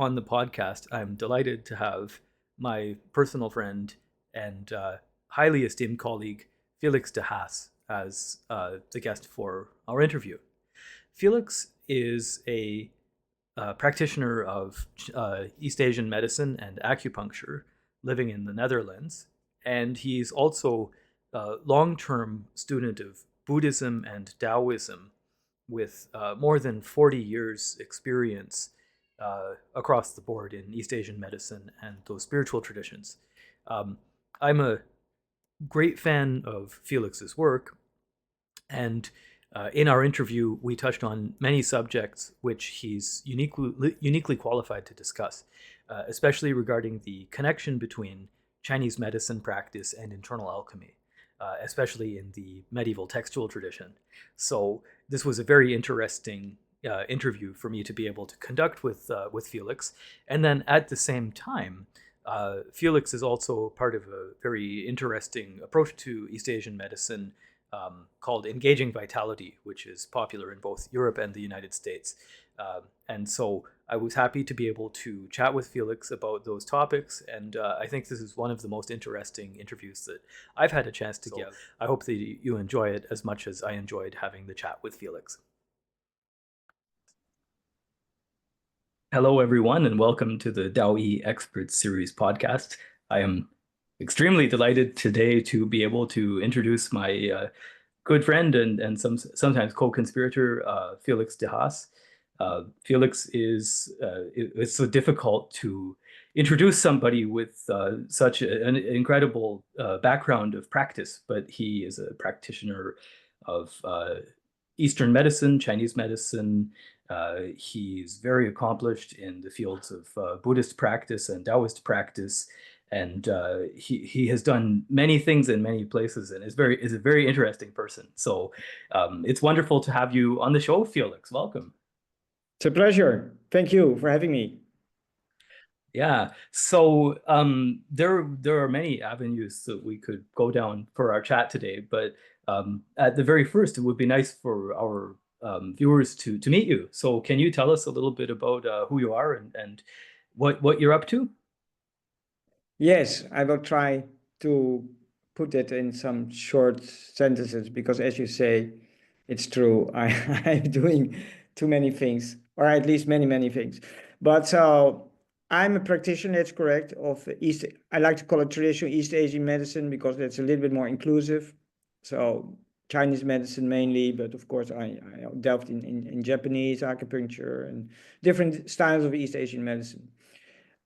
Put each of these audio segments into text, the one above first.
on the podcast, I'm delighted to have my personal friend and highly esteemed colleague, Felix De Haas, as the guest for our interview. Felix is a practitioner of East Asian medicine and acupuncture living in the Netherlands, and he's also a long term student of Buddhism and Taoism with more than 40 years' experience across the board in East Asian medicine and those spiritual traditions. I'm a great fan of Felix's work, and in our interview, we touched on many subjects which he's uniquely qualified to discuss, especially regarding the connection between Chinese medicine practice and internal alchemy, especially in the medieval textual tradition. So this was a very interesting interview for me to be able to conduct with Felix, and then at the same time, Felix is also part of a very interesting approach to East Asian medicine called Engaging Vitality, which is popular in both Europe and the United States. And so I was happy to be able to chat with Felix about those topics, and I think this is one of the most interesting interviews that I've had a chance to give. I hope that you enjoy it as much as I enjoyed having the chat with Felix. Hello, everyone, and welcome to the DAOI Experts Series podcast. I am extremely delighted today to be able to introduce my good friend and sometimes co-conspirator, Felix De Haas. Felix is, it's so difficult to introduce somebody with such an incredible background of practice, but he is a practitioner of Eastern medicine, Chinese medicine. He's very accomplished in the fields of Buddhist practice and Taoist practice, and he has done many things in many places, and is a very interesting person. So it's wonderful to have you on the show, Felix. Welcome. It's a pleasure. Thank you for having me. Yeah. So there are many avenues that we could go down for our chat today, but at the very first, it would be nice for our viewers to meet you. So can you tell us a little bit about who you are and what you're up to? Yes, I will try to put it in some short sentences because, as you say, it's true. I'm doing too many things, or at least many things. But so I'm a practitioner, that's correct, of East. I like to call it traditional East Asian medicine because that's a little bit more inclusive. So Chinese medicine mainly, but of course I delved in Japanese acupuncture and different styles of East Asian medicine.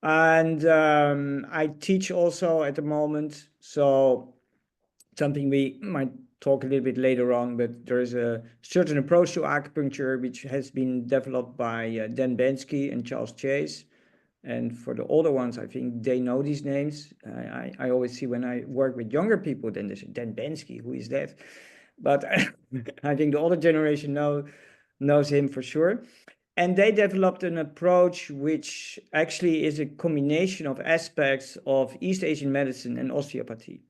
And I teach also at the moment, so something we might talk a little bit later on, but there is a certain approach to acupuncture which has been developed by Dan Bensky and Charles Chase. And for the older ones, I think they know these names. I always see when I work with younger people, then they say, Dan Bensky, who is that? But I think the older generation knows him for sure. And they developed an approach which actually is a combination of aspects of East Asian medicine and osteopathy.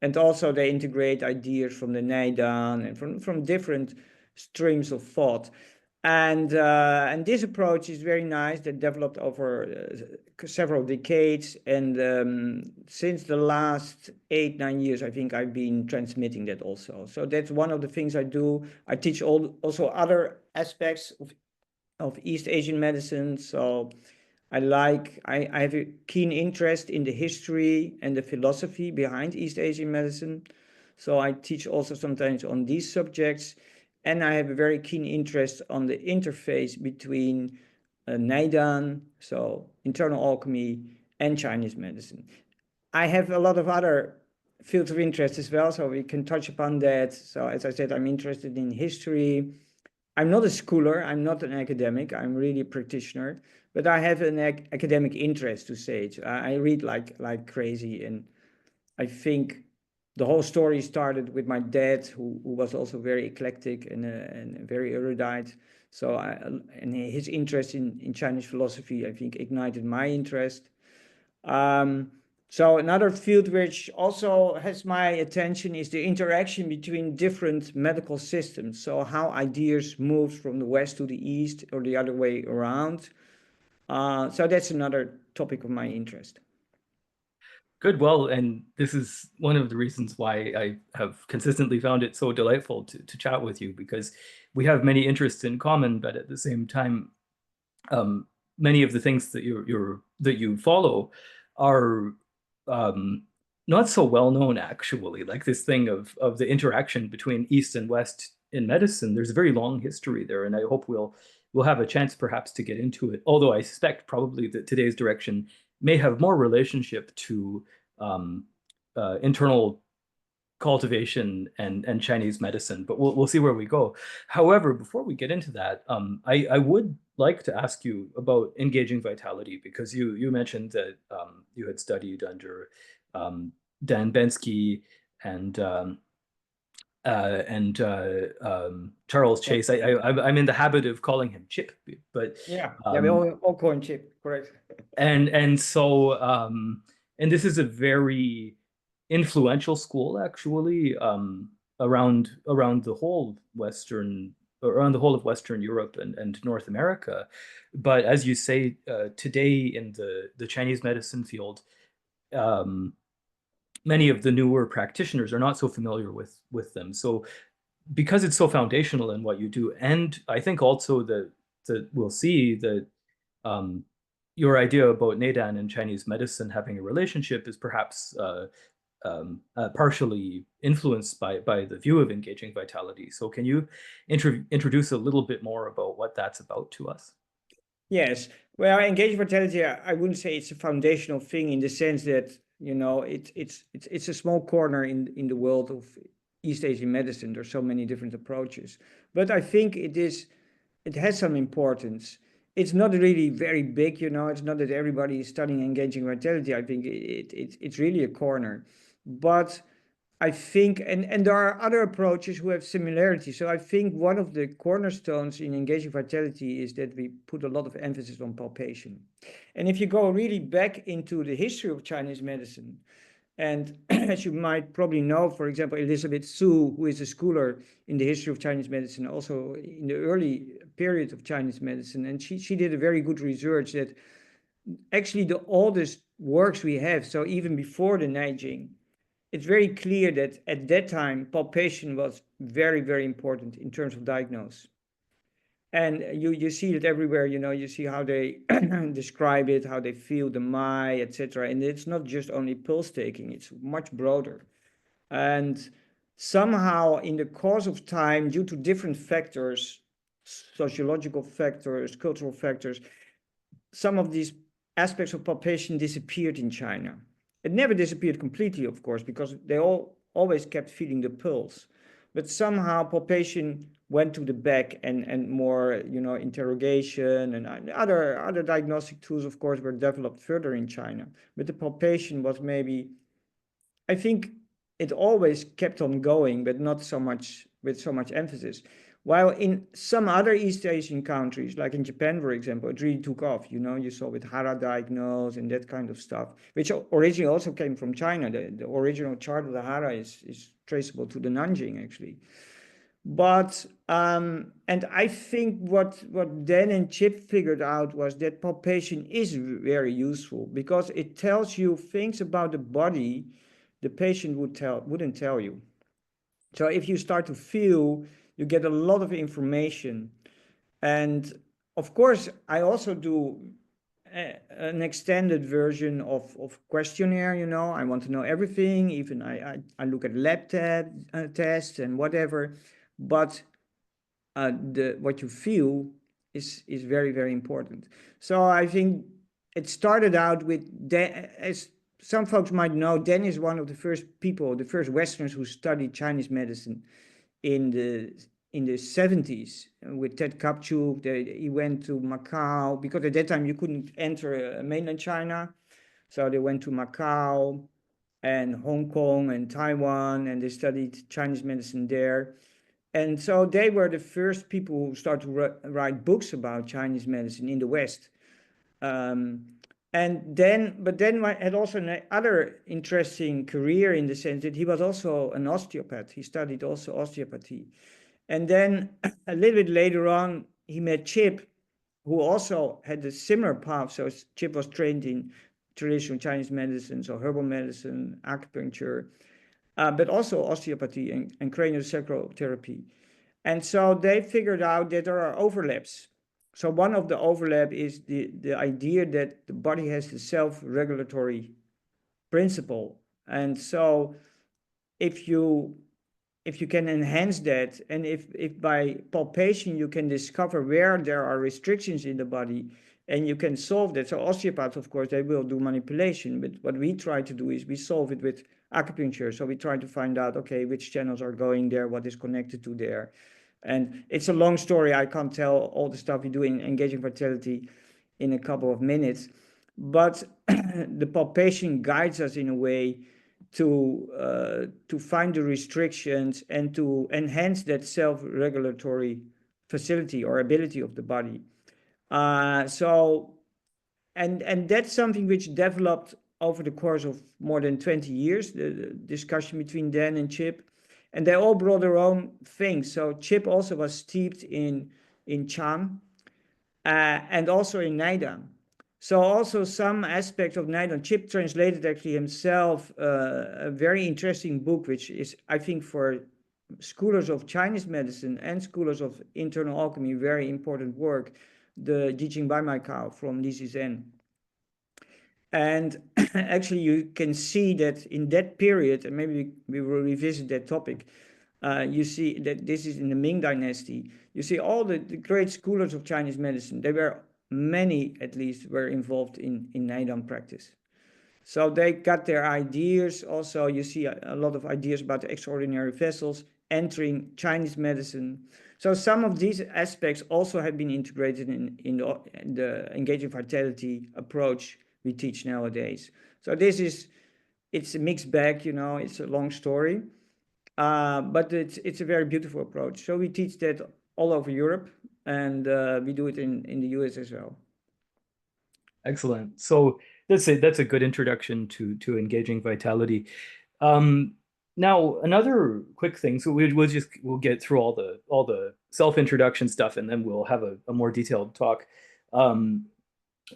And also they integrate ideas from the Nidan and from different streams of thought. And this approach is very nice. That developed over several decades. And since the last 8-9 years, I think I've been transmitting that also. So that's one of the things I do. I teach also other aspects of East Asian medicine. So I have a keen interest in the history and the philosophy behind East Asian medicine. So I teach also sometimes on these subjects. And I have a very keen interest on the interface between Nidan, so internal alchemy, and Chinese medicine. I have a lot of other fields of interest as well, so we can touch upon that. So as I said, I'm interested in history. I'm not a schooler, I'm not an academic, I'm really a practitioner, but I have an academic interest, to say it. I read like crazy, and I think the whole story started with my dad, who was also very eclectic and very erudite. So and his interest in Chinese philosophy, I think, ignited my interest. So another field which also has my attention is the interaction between different medical systems. So how ideas move from the West to the East or the other way around. So that's another topic of my interest. Good. Well, and this is one of the reasons why I have consistently found it so delightful to chat with you, because we have many interests in common, but at the same time, um, many of the things that you follow are um, not so well known actually. Like this thing of the interaction between East and West in medicine. There's a very long history there, and I hope we'll have a chance perhaps to get into it. Although I suspect probably that today's direction may have more relationship to um, internal cultivation and Chinese medicine, but we'll see where we go. However, before we get into that, I would like to ask you about engaging vitality, because you mentioned that you had studied under um, Dan Bensky and Charles Yeah, Chase. I'm in the habit of calling him Chip, but yeah, we um, all call him Chip, correct? and so and this is a very influential school actually around the whole Western around the whole of Western Europe and North America. But as you say, today in the Chinese medicine field, um, many of the newer practitioners are not so familiar with them. So because it's so foundational in what you do, and I think also that we'll see that um, your idea about Nidan and Chinese medicine having a relationship is perhaps partially influenced by the view of engaging vitality. So can you introduce a little bit more about what that's about to us? Yes. Well, engaged mortality, I wouldn't say it's a foundational thing in the sense that, it's a small corner in the world of East Asian medicine. There's so many different approaches. But I think it has some importance. It's not really very big, it's not that everybody is studying engaging mortality. I think it's really a corner. But I think, and there are other approaches who have similarities. So I think one of the cornerstones in engaging vitality is that we put a lot of emphasis on palpation. And if you go really back into the history of Chinese medicine, and as you might probably know, for example, Elizabeth Su, who is a scholar in the history of Chinese medicine, also in the early period of Chinese medicine, and she did a very good research that actually the oldest works we have, so even before the Neijing, it's very clear that at that time, palpation was very, very important in terms of diagnosis. And you see it everywhere, you see how they describe it, how they feel the mai, etc. And it's not just only pulse taking, it's much broader. And somehow in the course of time, due to different factors, sociological factors, cultural factors, some of these aspects of palpation disappeared in China. It never disappeared completely, of course, because they all always kept feeling the pulse. But somehow palpation went to the back, and more, interrogation and other diagnostic tools, of course, were developed further in China. But the palpation was maybe, I think it always kept on going, but not so much with so much emphasis. While in some other East Asian countries, like in Japan, for example, it really took off. You saw with Hara diagnose and that kind of stuff, which originally also came from China. The original chart of the Hara is traceable to the Nanjing, actually. But and I think what Dan and Chip figured out was that palpation is very useful because it tells you things about the body the patient wouldn't tell you. So if you start to feel, you get a lot of information. And of course, I also do an extended version of questionnaire. I want to know everything. Even I look at lab tests and whatever. But the what you feel is very, very important. So I think it started out with as some folks might know, Dan is one of the first people, the first Westerners who studied Chinese medicine in the 70s with Ted Kapchuk. He went to Macau because at that time you couldn't enter mainland China. So they went to Macau and Hong Kong and Taiwan, and they studied Chinese medicine there. And so they were the first people who started to write books about Chinese medicine in the West. Um, but then had also another interesting career in the sense that he was also an osteopath. He studied also osteopathy. And then a little bit later on, he met Chip, who also had a similar path. So Chip was trained in traditional Chinese medicine, so herbal medicine, acupuncture, but also osteopathy and craniosacral therapy. And so they figured out that there are overlaps. So one of the overlap is the idea that the body has a self-regulatory principle. And so if you can enhance that, and if by palpation you can discover where there are restrictions in the body, and you can solve that. So osteopaths, of course, they will do manipulation, but what we try to do is we solve it with acupuncture. So we try to find out, okay, which channels are going there, what is connected to there. And it's a long story. I can't tell all the stuff we do in engaging vitality in a couple of minutes, but the palpation guides us in a way to find the restrictions and to enhance that self-regulatory facility or ability of the body. So that's something which developed over the course of more than 20 years, the discussion between Dan and Chip. And they all brought their own things. So Chip also was steeped in Chan and also in Nidan. So also some aspect of Nidan. Chip translated actually himself a very interesting book, which is, I think, for scholars of Chinese medicine and scholars of internal alchemy, very important work, the Jijing Bai Mai Kao from Li Zizhen. And actually you can see that in that period, and maybe we will revisit that topic, you see that this is in the Ming Dynasty. You see all the great scholars of Chinese medicine, they were, many at least, were involved in Nidan practice. So they got their ideas. Also, you see a lot of ideas about the extraordinary vessels entering Chinese medicine. So some of these aspects also have been integrated in the engaging vitality approach we teach nowadays. So it's a mixed bag, it's a long story. But it's a very beautiful approach. So we teach that all over Europe, and we do it in the US as well. Excellent. So that's a good introduction to engaging vitality. Now another quick thing. So we'll get through all the self-introduction stuff, and then we'll have a more detailed talk.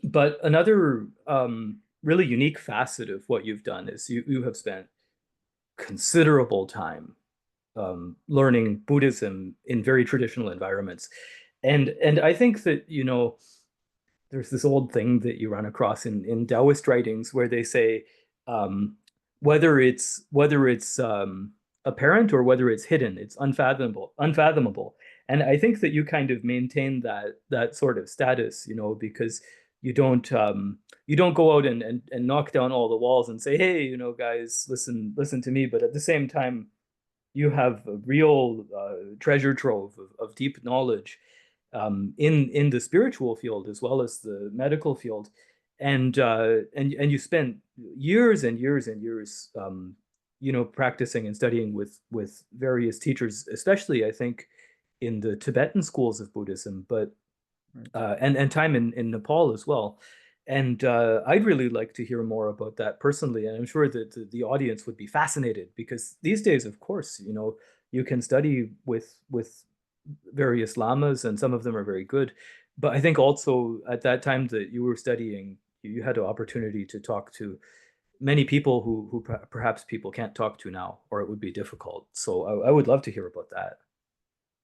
But another really unique facet of what you've done is you have spent considerable time learning Buddhism in very traditional environments. And I think that, there's this old thing that you run across in Taoist writings where they say whether it's apparent or whether it's hidden, it's unfathomable. And I think that you kind of maintain that sort of status, because you don't go out and knock down all the walls and say, hey, guys, listen to me. But at the same time, you have a real treasure trove of deep knowledge in the spiritual field as well as the medical field, and you spent years and years and years, practicing and studying with various teachers, especially I think in the Tibetan schools of Buddhism, but and time in Nepal as well. And I'd really like to hear more about that personally. And I'm sure that the audience would be fascinated because these days, of course, you can study with various lamas, and some of them are very good. But I think also at that time that you were studying, you had an opportunity to talk to many people who perhaps people can't talk to now, or it would be difficult. So I would love to hear about that.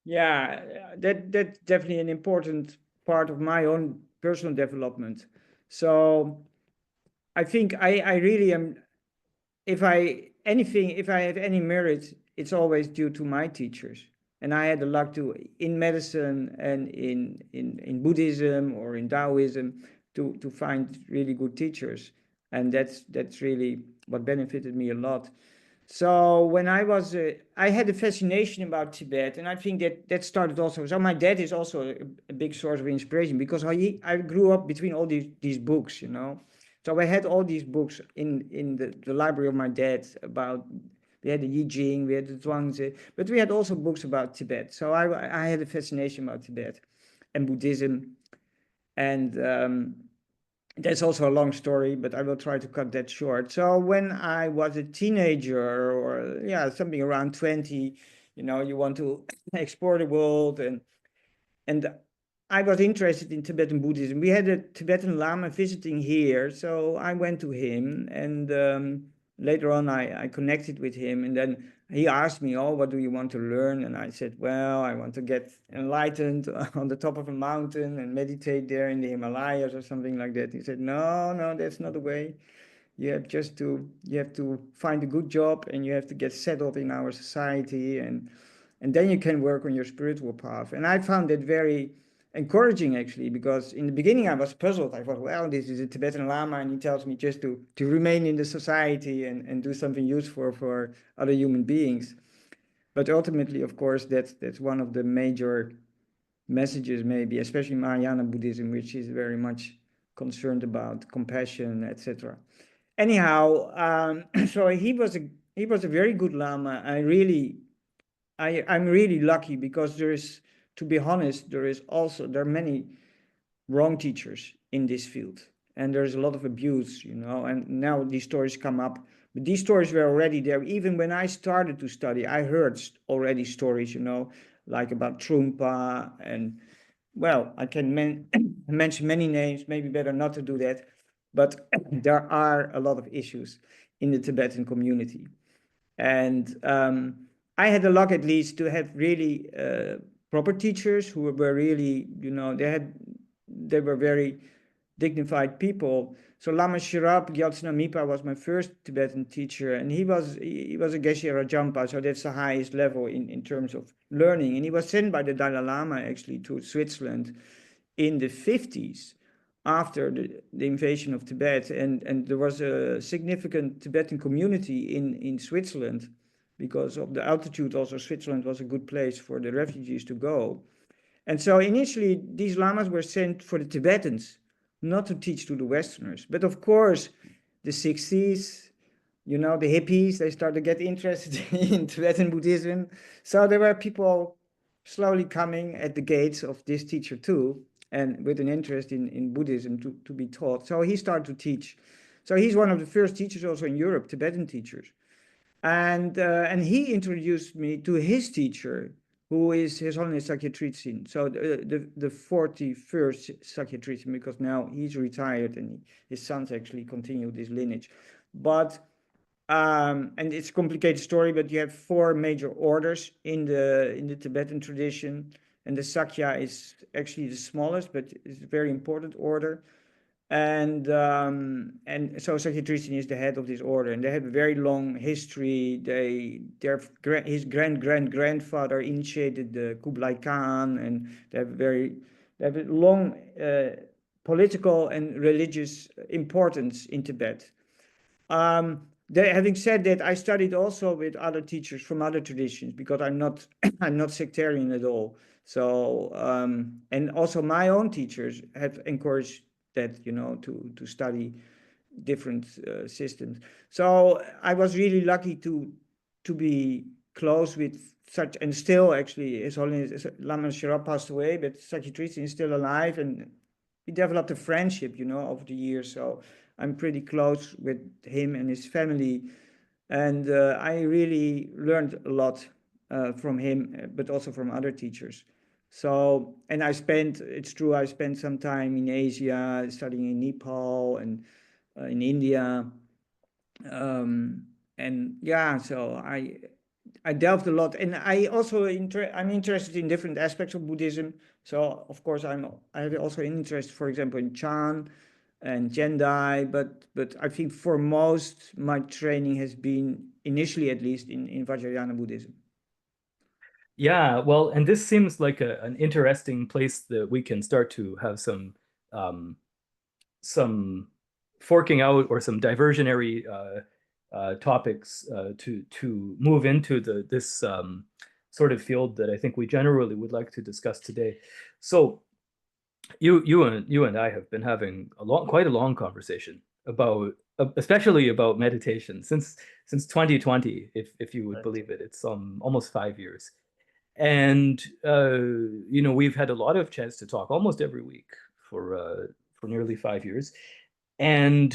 Yeah, that's definitely an important part of my own personal development. So I think I really am, if I have any merit, it's always due to my teachers. And I had the luck to, in medicine and in Buddhism or in Taoism, to find really good teachers. And that's really what benefited me a lot. So when I had a fascination about Tibet, and I think that started also. So my dad is also a big source of inspiration because I grew up between all these books, So I had all these books in the library of my dad about. We had the I Ching, we had the Zhuangzi, but we had also books about Tibet. So I had a fascination about Tibet and Buddhism, and that's also a long story, but I will try to cut that short. So when I was a teenager, or something around 20, you want to explore the world, and I was interested in Tibetan Buddhism. We had a Tibetan Lama visiting here, so I went to him, and later on I connected with him, and then he asked me, "Oh, what do you want to learn?" And I said, "Well, I want to get enlightened on the top of a mountain and meditate there in the Himalayas or something like that." He said, "No, no, that's not the way. You have to find a good job, and you have to get settled in our society, and then you can work on your spiritual path." And I found that very encouraging, actually, because in the beginning I was puzzled. I thought, well, this is a Tibetan Lama, and he tells me just to remain in the society and do something useful for other human beings. But ultimately, of course, that's one of the major messages, maybe, especially Mahayana Buddhism, which is very much concerned about compassion, etc. Anyhow, so he was a very good Lama. I'm really lucky, because to be honest, there are many wrong teachers in this field, and there's a lot of abuse, and now these stories come up, but these stories were already there. Even when I started to study, I heard already stories, like about Trungpa, and well, I can mention many names, maybe better not to do that, but there are a lot of issues in the Tibetan community. And I had the luck, at least, to have really proper teachers who were really, they were very dignified people. So Lama Shirap Gyaltsana Mipa was my first Tibetan teacher, and he was a Geshe Rajampa, so that's the highest level in terms of learning. And he was sent by the Dalai Lama, actually, to Switzerland in the 50s, after the invasion of Tibet, and there was a significant Tibetan community in Switzerland. Because of the altitude, also Switzerland was a good place for the refugees to go. And so initially these lamas were sent for the Tibetans, not to teach to the Westerners. But of course, the 60s, the hippies, they started to get interested in Tibetan Buddhism. So there were people slowly coming at the gates of this teacher too, and with an interest in Buddhism to be taught. So he started to teach. So he's one of the first teachers also in Europe, Tibetan teachers. And he introduced me to his teacher, who is His Holiness Sakya Tritsin. So the 41st Sakya Tritsin, because now he's retired and his sons actually continue this lineage. But and it's a complicated story, but you have 4 major orders in the Tibetan tradition, and the Sakya is actually the smallest, but it's a very important order. And so Sakya Tritsin is the head of this order, and they have a very long history. His grandfather initiated the Kublai Khan, and they have a long political and religious importance in Tibet. Having said that, I studied also with other teachers from other traditions, because I'm not I'm not sectarian at all. So and also my own teachers have encouraged that, to study different systems. So I was really lucky to be close with such, and still, actually, His Holiness Lama Shirap passed away, but Sakya Tritsin is still alive, and we developed a friendship, over the years. So I'm pretty close with him and his family, and I really learned a lot from him, but also from other teachers. So, and it's true, I spent some time in Asia, studying in Nepal and in India. And yeah, so I delved a lot, and I'm interested in different aspects of Buddhism. So of course I have also an interest, for example, in Chan and Jendai, but I think for most my training has been, initially at least, in Vajrayana Buddhism. Yeah, well, and this seems like an interesting place that we can start to have some forking out or some diversionary topics to move into this sort of field that I think we generally would like to discuss today. So you and I have been having quite a long conversation about, especially about meditation, since 2020, if you would Right. believe it. It's almost 5 years. And we've had a lot of chance to talk almost every week for nearly 5 years. And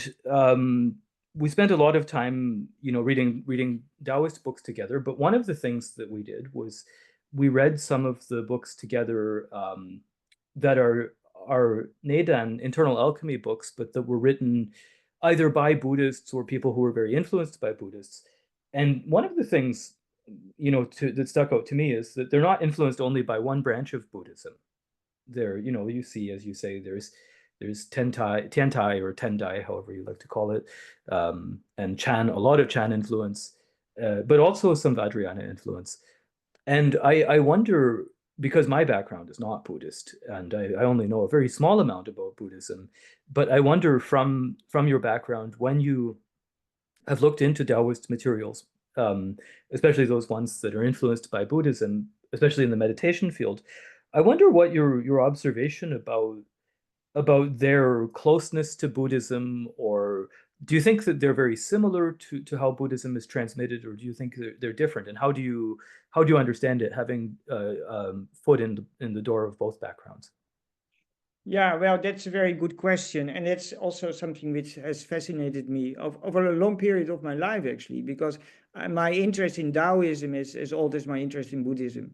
we spent a lot of time, reading Taoist books together. But one of the things that we did was we read some of the books together that are Nidan internal alchemy books, but that were written either by Buddhists or people who were very influenced by Buddhists. And one of the things, that stuck out to me is that they're not influenced only by one branch of Buddhism. There, you see, as you say, there's Tiantai or Tendai, however you like to call it, and Chan, a lot of Chan influence, but also some Vajrayana influence. And I wonder, because my background is not Buddhist, and I only know a very small amount about Buddhism, but I wonder from your background, when you have looked into Taoist materials, especially those ones that are influenced by Buddhism, especially in the meditation field, I wonder what your observation about their closeness to Buddhism, or do you think that they're very similar to how Buddhism is transmitted, or do you think they're different? And how do you understand it, having foot in the door of both backgrounds? Yeah, well, that's a very good question. And that's also something which has fascinated me over a long period of my life, actually, because my interest in Taoism is as old as my interest in Buddhism.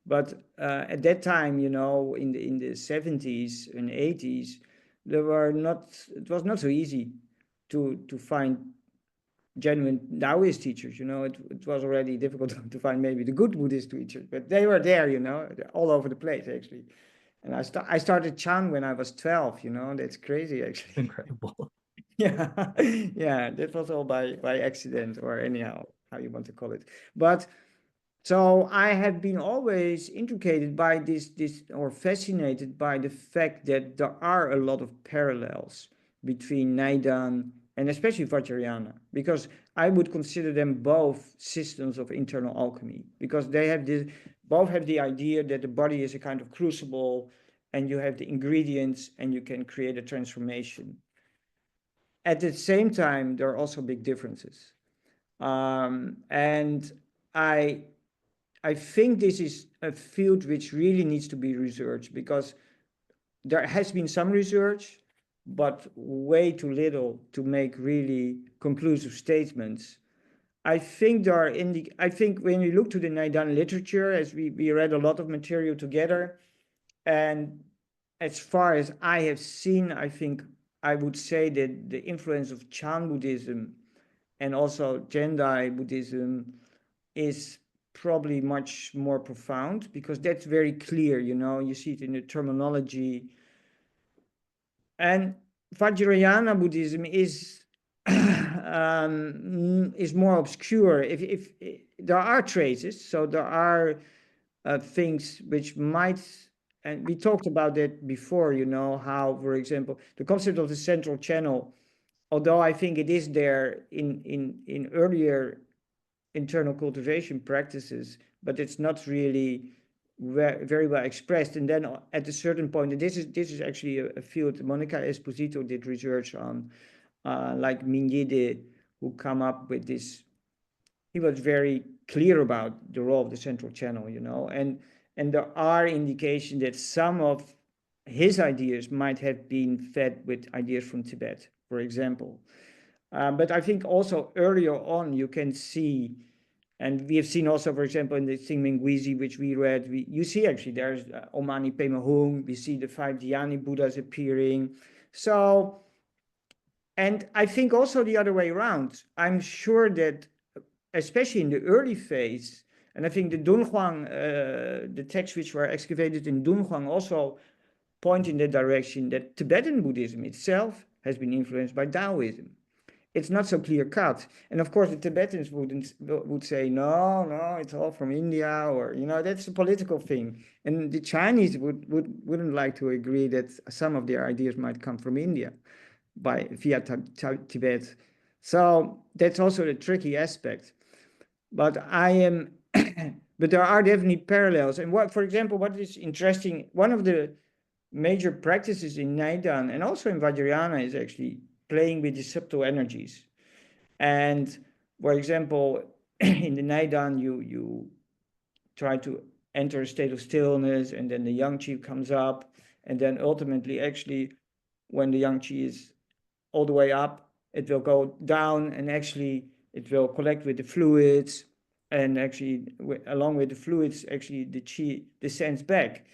But at that time, in the 70s and 80s, it was not so easy to find genuine Taoist teachers. It was already difficult to find maybe the good Buddhist teachers, but they were there, all over the place, actually. And I started Chan when I was 12, that's crazy, actually. Incredible. Yeah, yeah, that was all by accident, or anyhow, how you want to call it. But so I have been always intrigued by this or fascinated by the fact that there are a lot of parallels between Nidan and especially Vajrayana, because I would consider them both systems of internal alchemy, because they have both have the idea that the body is a kind of crucible, and you have the ingredients and you can create a transformation. At the same time, there are also big differences. And I think this is a field which really needs to be researched, because there has been some research, but way too little to make really conclusive statements. I think when we look to the Nidan literature, as we read a lot of material together, and as far as I have seen, I think I would say that the influence of Chan Buddhism and also Gendai Buddhism is probably much more profound, because that's very clear, you see it in the terminology. And Vajrayana Buddhism is more obscure. If there are traces, so there are things which might, and we talked about that before, how, for example, the concept of the central channel, although I think it is there in earlier internal cultivation practices, but it's not really very well expressed. And then at a certain point, and this is actually a field Monica Esposito did research on, like Minyide, who come up with this. He was very clear about the role of the central channel, and there are indications that some of his ideas might have been fed with ideas from Tibet, for example. But I think also earlier on you can see, and we have seen also, for example, in the Xingming Guizi, which we read, you see actually there's Omani Pema Hung, we see the 5 Dhyani Buddhas appearing. So, and I think also the other way around, I'm sure that, especially in the early phase, and I think the Dunhuang, the texts which were excavated in Dunhuang also point in the direction that Tibetan Buddhism itself has been influenced by Taoism. It's not so clear cut. And of course, the Tibetans would say, no, it's all from India, or, that's a political thing. And the Chinese wouldn't like to agree that some of their ideas might come from India via Tibet. So that's also the tricky aspect. But but there are definitely parallels. And for example, what is interesting, one of the major practices in Nidan and also in Vajrayana is actually playing with the subtle energies. And for example, in the Nidan, you try to enter a state of stillness, and then the yang qi comes up, and then ultimately, actually, when the yang qi is all the way up, it will go down, and actually it will collect with the fluids, and actually along with the fluids, actually the qi descends back.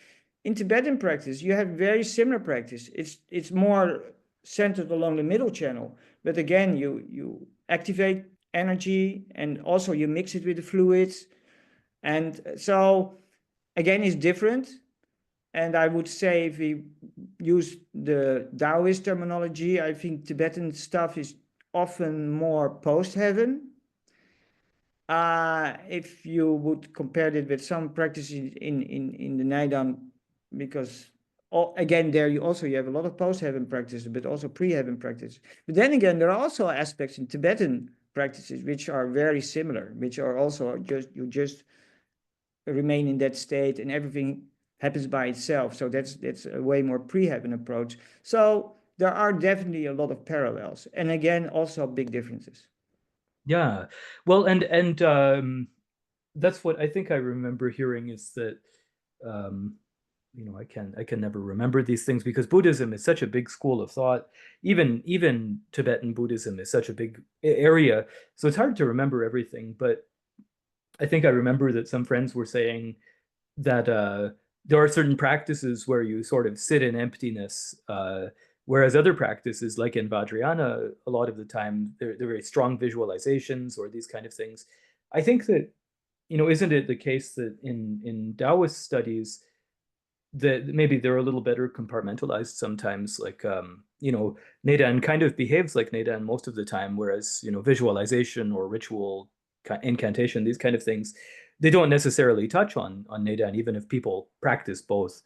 in Tibetan practice, you have very similar practice. It's more centered along the middle channel, but again, you activate energy and also you mix it with the fluids, and so again, it's different. And I would say if we use the Taoist terminology, I think Tibetan stuff is often more post-heaven. If you would compare it with some practices in the Nidan, because again, there you have a lot of post-heaven practices, but also pre-heaven practices. But then again, there are also aspects in Tibetan practices which are very similar, which are also you just remain in that state and everything happens by itself. So that's a way more pre-heaven approach. So there are definitely a lot of parallels, and again, also big differences. Yeah. Well, and that's what I think I remember hearing is that um, I can never remember these things because Buddhism is such a big school of thought. Even Tibetan Buddhism is such a big area, so it's hard to remember everything. But I think I remember that some friends were saying that there are certain practices where you sort of sit in emptiness, whereas other practices, like in Vajrayana, a lot of the time they're very strong visualizations or these kind of things. I think that, isn't it the case that in Taoist studies that maybe they're a little better compartmentalized sometimes, like Nidan kind of behaves like Nidan most of the time, whereas visualization or ritual incantation, these kind of things, they don't necessarily touch on Nidan, even if people practice both.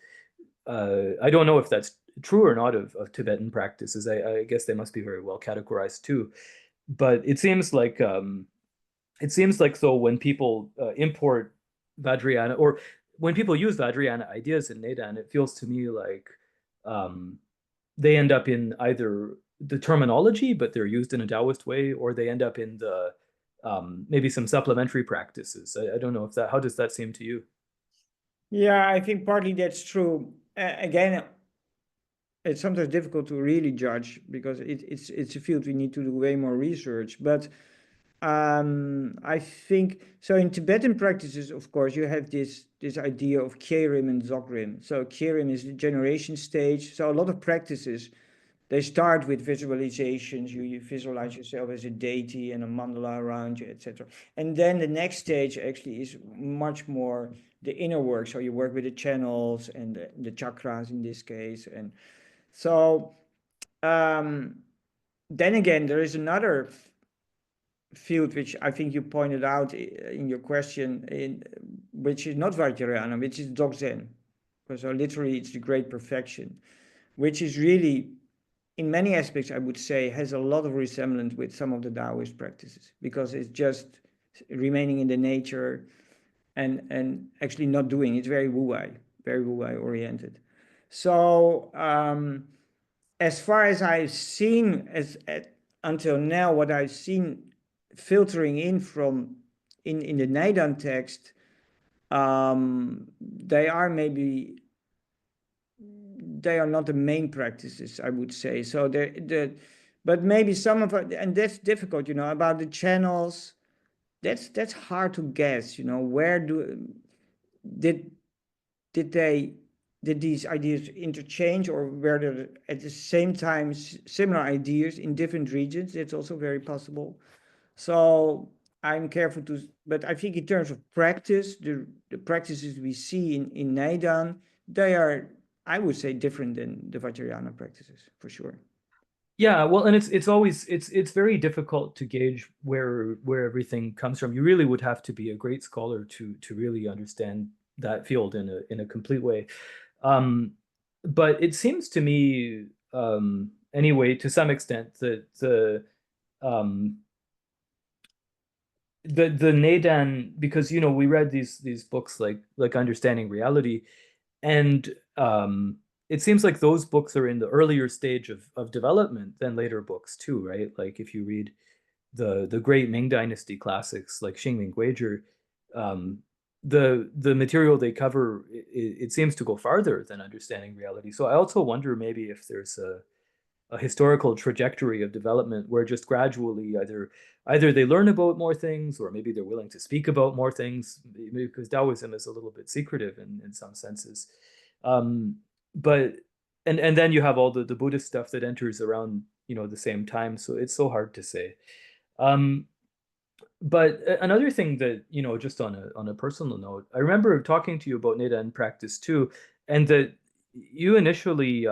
I don't know if that's true or not of Tibetan practices. I guess they must be very well categorized too, but it seems like so when people import Vajrayana or when people use Vajrayana ideas in Nedan, it feels to me like um, they end up in either the terminology, but they're used in a Taoist way, or they end up in the maybe some supplementary practices. I don't know if that, how does that seem to you? Yeah, I think partly that's true. Again, it's sometimes difficult to really judge because it's a field we need to do way more research. But I think so. In Tibetan practices, of course, you have this idea of Kyerim and Dzogrim. So Kyerim is the generation stage. So a lot of practices they start with visualizations. You visualize yourself as a deity and a mandala around you, etc. And then the next stage actually is much more the inner work. So you work with the channels and the chakras in this case. And so um, then again, there is another field which I think you pointed out in your question, which is not Vajrayana, which is Dzogchen. So literally, it's the great perfection, which is really in many aspects, I would say, has a lot of resemblance with some of the Taoist practices because it's just remaining in the nature and actually not doing. It's very wu-wei oriented. So as far as I've seen, until now, what I've seen filtering in from in the Nidan text, they are maybe they are not the main practices, I would say. So but maybe some of it, and that's difficult, about the channels. That's hard to guess, where did did they did these ideas interchange or were there at the same time similar ideas in different regions? It's also very possible. So I'm careful but I think in terms of practice, the practices we see in Naidan, they are, I would say, different than the Vajrayana practices, for sure. Yeah, well, and it's always it's very difficult to gauge where everything comes from. You really would have to be a great scholar to really understand that field in a complete way. Um, but it seems to me, anyway, to some extent, that um, the Nadan, because we read these books like Understanding Reality, and it seems like those books are in the earlier stage of development than later books too, right? Like if you read the great Ming Dynasty classics like Xingming Guizhi, um, the material they cover, it seems to go farther than Understanding Reality. So I also wonder maybe if there's a historical trajectory of development where just gradually either they learn about more things or maybe they're willing to speak about more things because Taoism is a little bit secretive in some senses. Um, but and then you have all the Buddhist stuff that enters around, the same time. So it's so hard to say. Um, but another thing that, just on a personal note, I remember talking to you about Nidan practice too, and that you initially,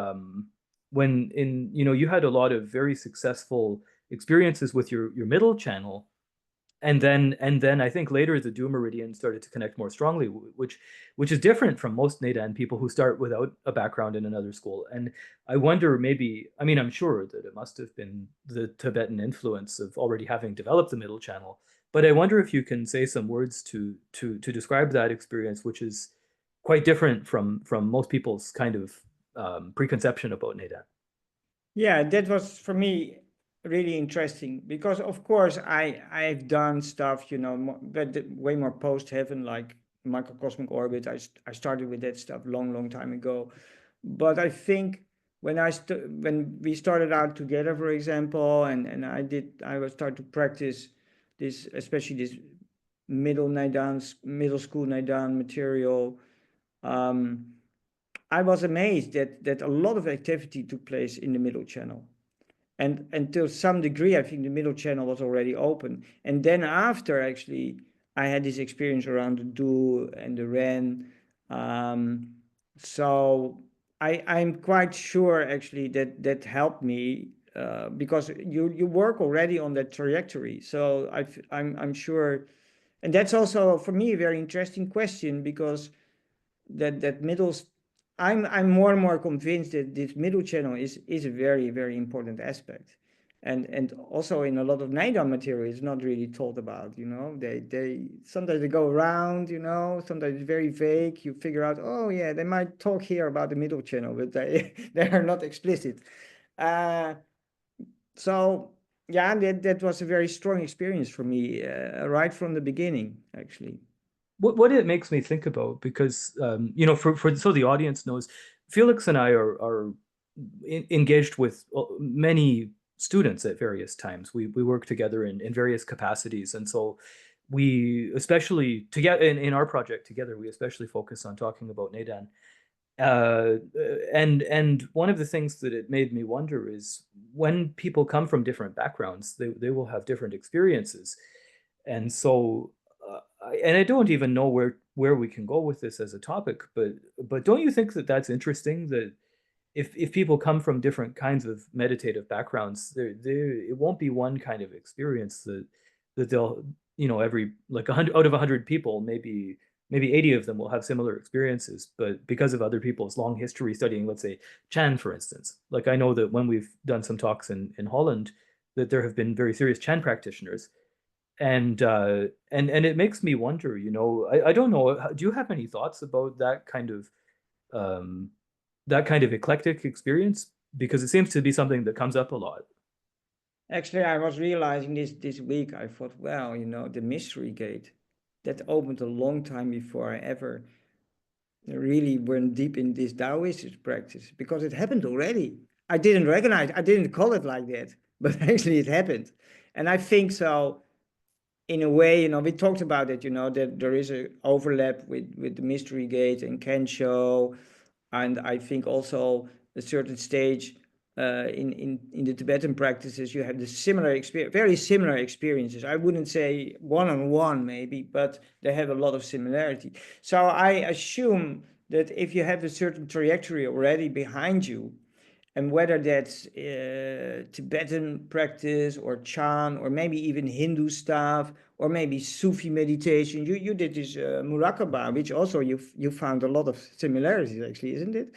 when in, you had a lot of very successful experiences with your middle channel, and then I think later the dual meridian started to connect more strongly, which is different from most Neidan people who start without a background in another school. And I wonder, maybe, I mean, I'm sure that it must have been the Tibetan influence of already having developed the middle channel, but I wonder if you can say some words to describe that experience, which is quite different from most people's kind of preconception about Neidan. Yeah, that was for me really interesting because, of course, I've done stuff, but way more post heaven, like microcosmic orbit. I started with that stuff long time ago, but I think when we started out together, for example, and I was start to practice this, especially this middle school Nidan material. Um, I was amazed that a lot of activity took place in the middle channel. And to some degree, I think the middle channel was already open. And then after, actually, I had this experience around the do and the ren. Um, so I'm quite sure, actually, that helped me because you work already on that trajectory. So I'm sure, and that's also for me a very interesting question because that middle I'm more and more convinced that this middle channel is a very important aspect, and also in a lot of Naidan material it's not really told about. They sometimes they go around, sometimes it's very vague. You figure out, oh yeah, they might talk here about the middle channel, but they they are not explicit. uh so yeah, that was a very strong experience for me, right from the beginning, actually. What it makes me think about, because for so the audience knows, Felix and I are engaged with many students at various times. We work together in various capacities, and so we especially together in our project together, we especially focus on talking about Neidan. Uh, and one of the things that it made me wonder is, when people come from different backgrounds, they will have different experiences. And so, and I don't even know where we can go with this as a topic, but don't you think that that's interesting, that if people come from different kinds of meditative backgrounds, there it won't be one kind of experience that they'll, every, like 100 out of 100 people, maybe 80 of them will have similar experiences, but because of other people's long history studying, let's say, Chan, for instance. Like, I know that when we've done some talks in Holland, that there have been very serious Chan practitioners, and it makes me wonder, I don't know, do you have any thoughts about um that kind of eclectic experience? Because it seems to be something that comes up a lot. Actually, I was realizing this week. I thought, well, the mystery gate that opened a long time before I ever really went deep in this Taoist practice, because it happened already. I didn't call it like that, but actually it happened. And I think so, in a way, we talked about it, that there is a overlap with the mystery gate and Kensho, and I think also a certain stage in the Tibetan practices, you have the similar experience, very similar experiences. I wouldn't say one-on-one maybe, but they have a lot of similarity. So I assume that if you have a certain trajectory already behind you, and whether that's Tibetan practice or Chan or maybe even Hindu stuff or maybe Sufi meditation. You did this Murakaba, which also you found a lot of similarities, actually, isn't it?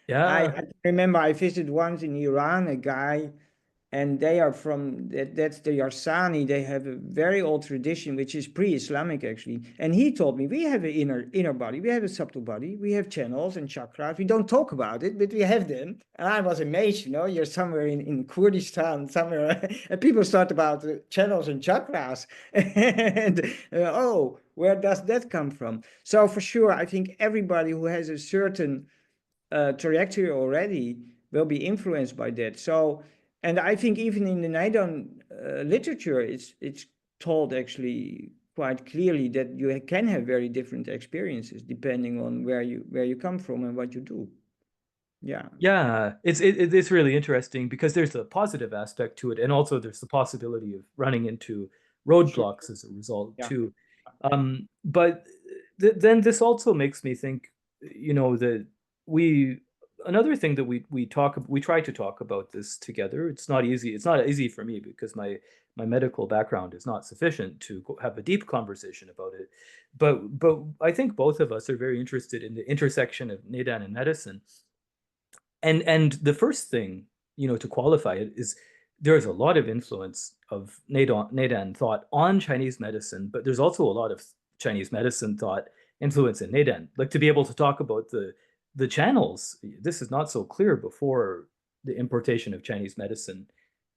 Yeah. I remember I visited once in Iran a guy, and they are from that's the Yarsani. They have a very old tradition which is pre-Islamic, actually. And he told me, we have an inner body, we have a subtle body, we have channels and chakras. We don't talk about it, but we have them. And I was amazed, you're somewhere in Kurdistan somewhere, and people start about channels and chakras. And oh, where does that come from? So for sure, I think everybody who has a certain trajectory already will be influenced by that. So, and I think even in the Naidan literature, it's told actually quite clearly that you can have very different experiences depending on where you come from and what you do. Yeah, Yeah, it's really interesting because there's a positive aspect to it, and also there's the possibility of running into sure. roadblocks as a result Yeah, too. But then this also makes me think, that we another thing that we try to talk about this together. It's not easy. It's not easy for me because my medical background is not sufficient to have a deep conversation about it. But I think both of us are very interested in the intersection of Nidan and medicine. And the first thing, to qualify it is there's a lot of influence of Neidan thought on Chinese medicine, but there's also a lot of Chinese medicine thought influence in Neidan. Like to be able to talk about the channels, this is not so clear before the importation of Chinese medicine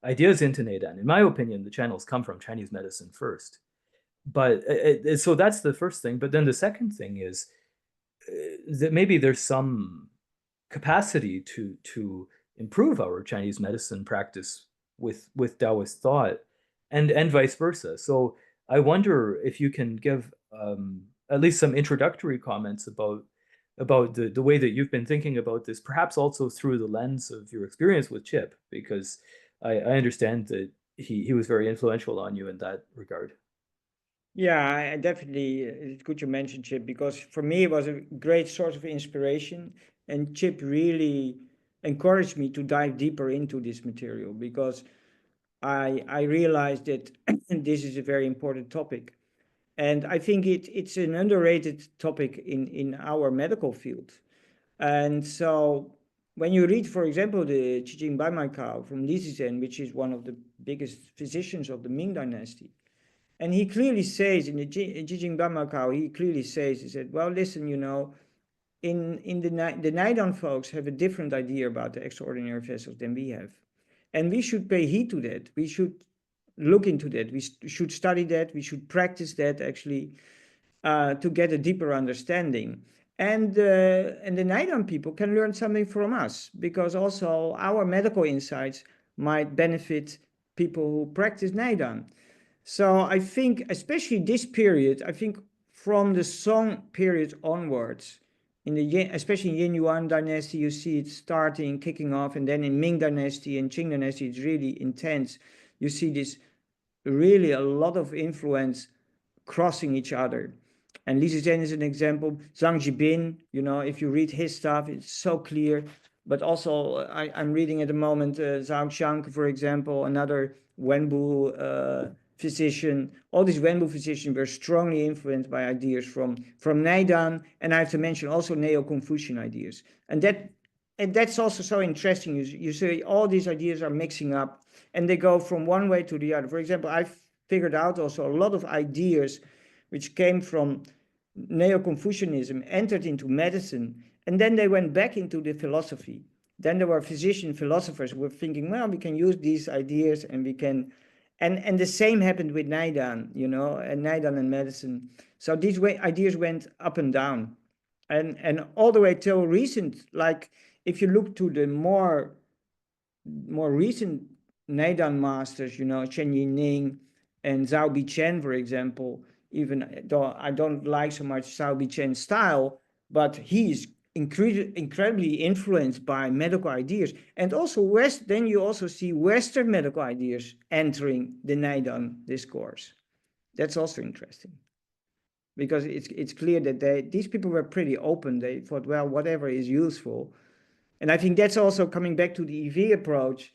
ideas into Neidan. In my opinion, the channels come from Chinese medicine first. But so that's the first thing. But then the second thing is that maybe there's some capacity to improve our Chinese medicine practice with Taoist thought, and vice versa. So I wonder if you can give at least some introductory comments about the way that you've been thinking about this, perhaps also through the lens of your experience with Chip, because I understand that he was very influential on you in that regard. yeah, I definitely. It's good you mentioned Chip because for me it was a great source of inspiration, and Chip really encouraged me to dive deeper into this material because I realized that this is a very important topic, and I think it's an underrated topic in our medical field. And so when you read, for example, the Chijing Baimai from Li Zizhen, which is one of the biggest physicians of the Ming Dynasty, and he clearly says in the Jijing Bamakao, he clearly says, he said, well, listen, in the Naidan folks have a different idea about the extraordinary vessels than we have. And we should pay heed to that. We should look into that. We should study that. We should practice that actually to get a deeper understanding. And the Naidan people can learn something from us because also our medical insights might benefit people who practice Naidan. So I think, especially this period, I think from the Song period onwards, especially in Yin Yuan dynasty, you see it starting, kicking off, and then in Ming dynasty and Qing dynasty, it's really intense. You see this really a lot of influence crossing each other. And Li Zizhen is an example. Zhang Jibin, if you read his stuff, it's so clear. But also, I'm reading at the moment Zhao Xiang, for example, another Wenbu physician. All these Wenbu physicians were strongly influenced by ideas from Naidan, and I have to mention also Neo-Confucian ideas. And that's also so interesting. You see all these ideas are mixing up, and they go from one way to the other. For example, I've figured out also a lot of ideas which came from Neo-Confucianism entered into medicine, and then they went back into the philosophy. Then there were physician philosophers who were thinking, well, we can use these ideas and we can, and the same happened with Naidan, and Naidan and medicine. So these ideas went up and down, and all the way till recent. Like if you look to the more recent Naidan masters, Chen Yining and Zhao Bichen, for example, even though I don't like so much Zhao Bichen's style, but he's incredibly influenced by medical ideas. And also then you also see Western medical ideas entering the Naidan discourse. That's also interesting because it's clear that these people were pretty open. They thought, well, whatever is useful. And I think that's also coming back to the EV approach.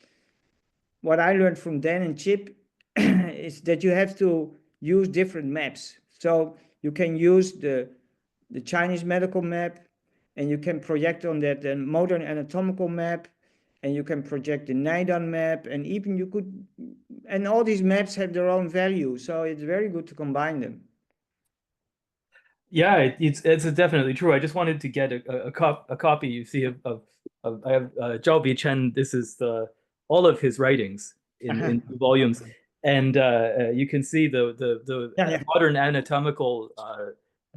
What I learned from Dan and Chip is that you have to use different maps. So you can use the Chinese medical map, and you can project on that the modern anatomical map, and you can project the Naidan map, and even and all these maps have their own value. So it's very good to combine them. Yeah, it's definitely true. I just wanted to get a copy. You see of I have Zhao Bichen. This is the all of his writings in two volumes, and you can see the Yeah, yeah, modern anatomical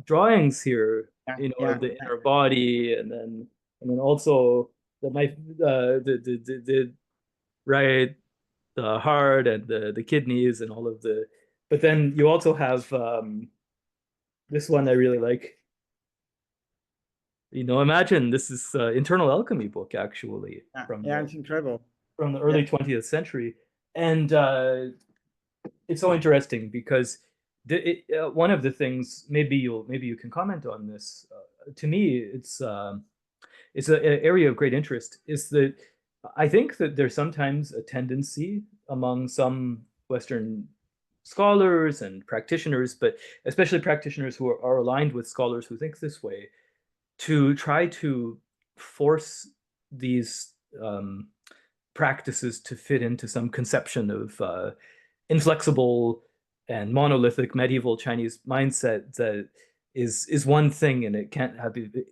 drawings here. yeah, Of yeah, the inner body, and then also the right, the heart and the kidneys and all of But then you also have this one I really like. Imagine this is Internal Alchemy book actually Yeah, from yeah, the it's incredible. early 20th century, and it's so interesting because one of the things maybe you can comment on this. To me, it's an area of great interest. Is that I think that there's sometimes a tendency among some Western scholars and practitioners, but especially practitioners who are aligned with scholars who think this way, to try to force these practices to fit into some conception of inflexible and monolithic medieval Chinese mindset that is one thing and it can't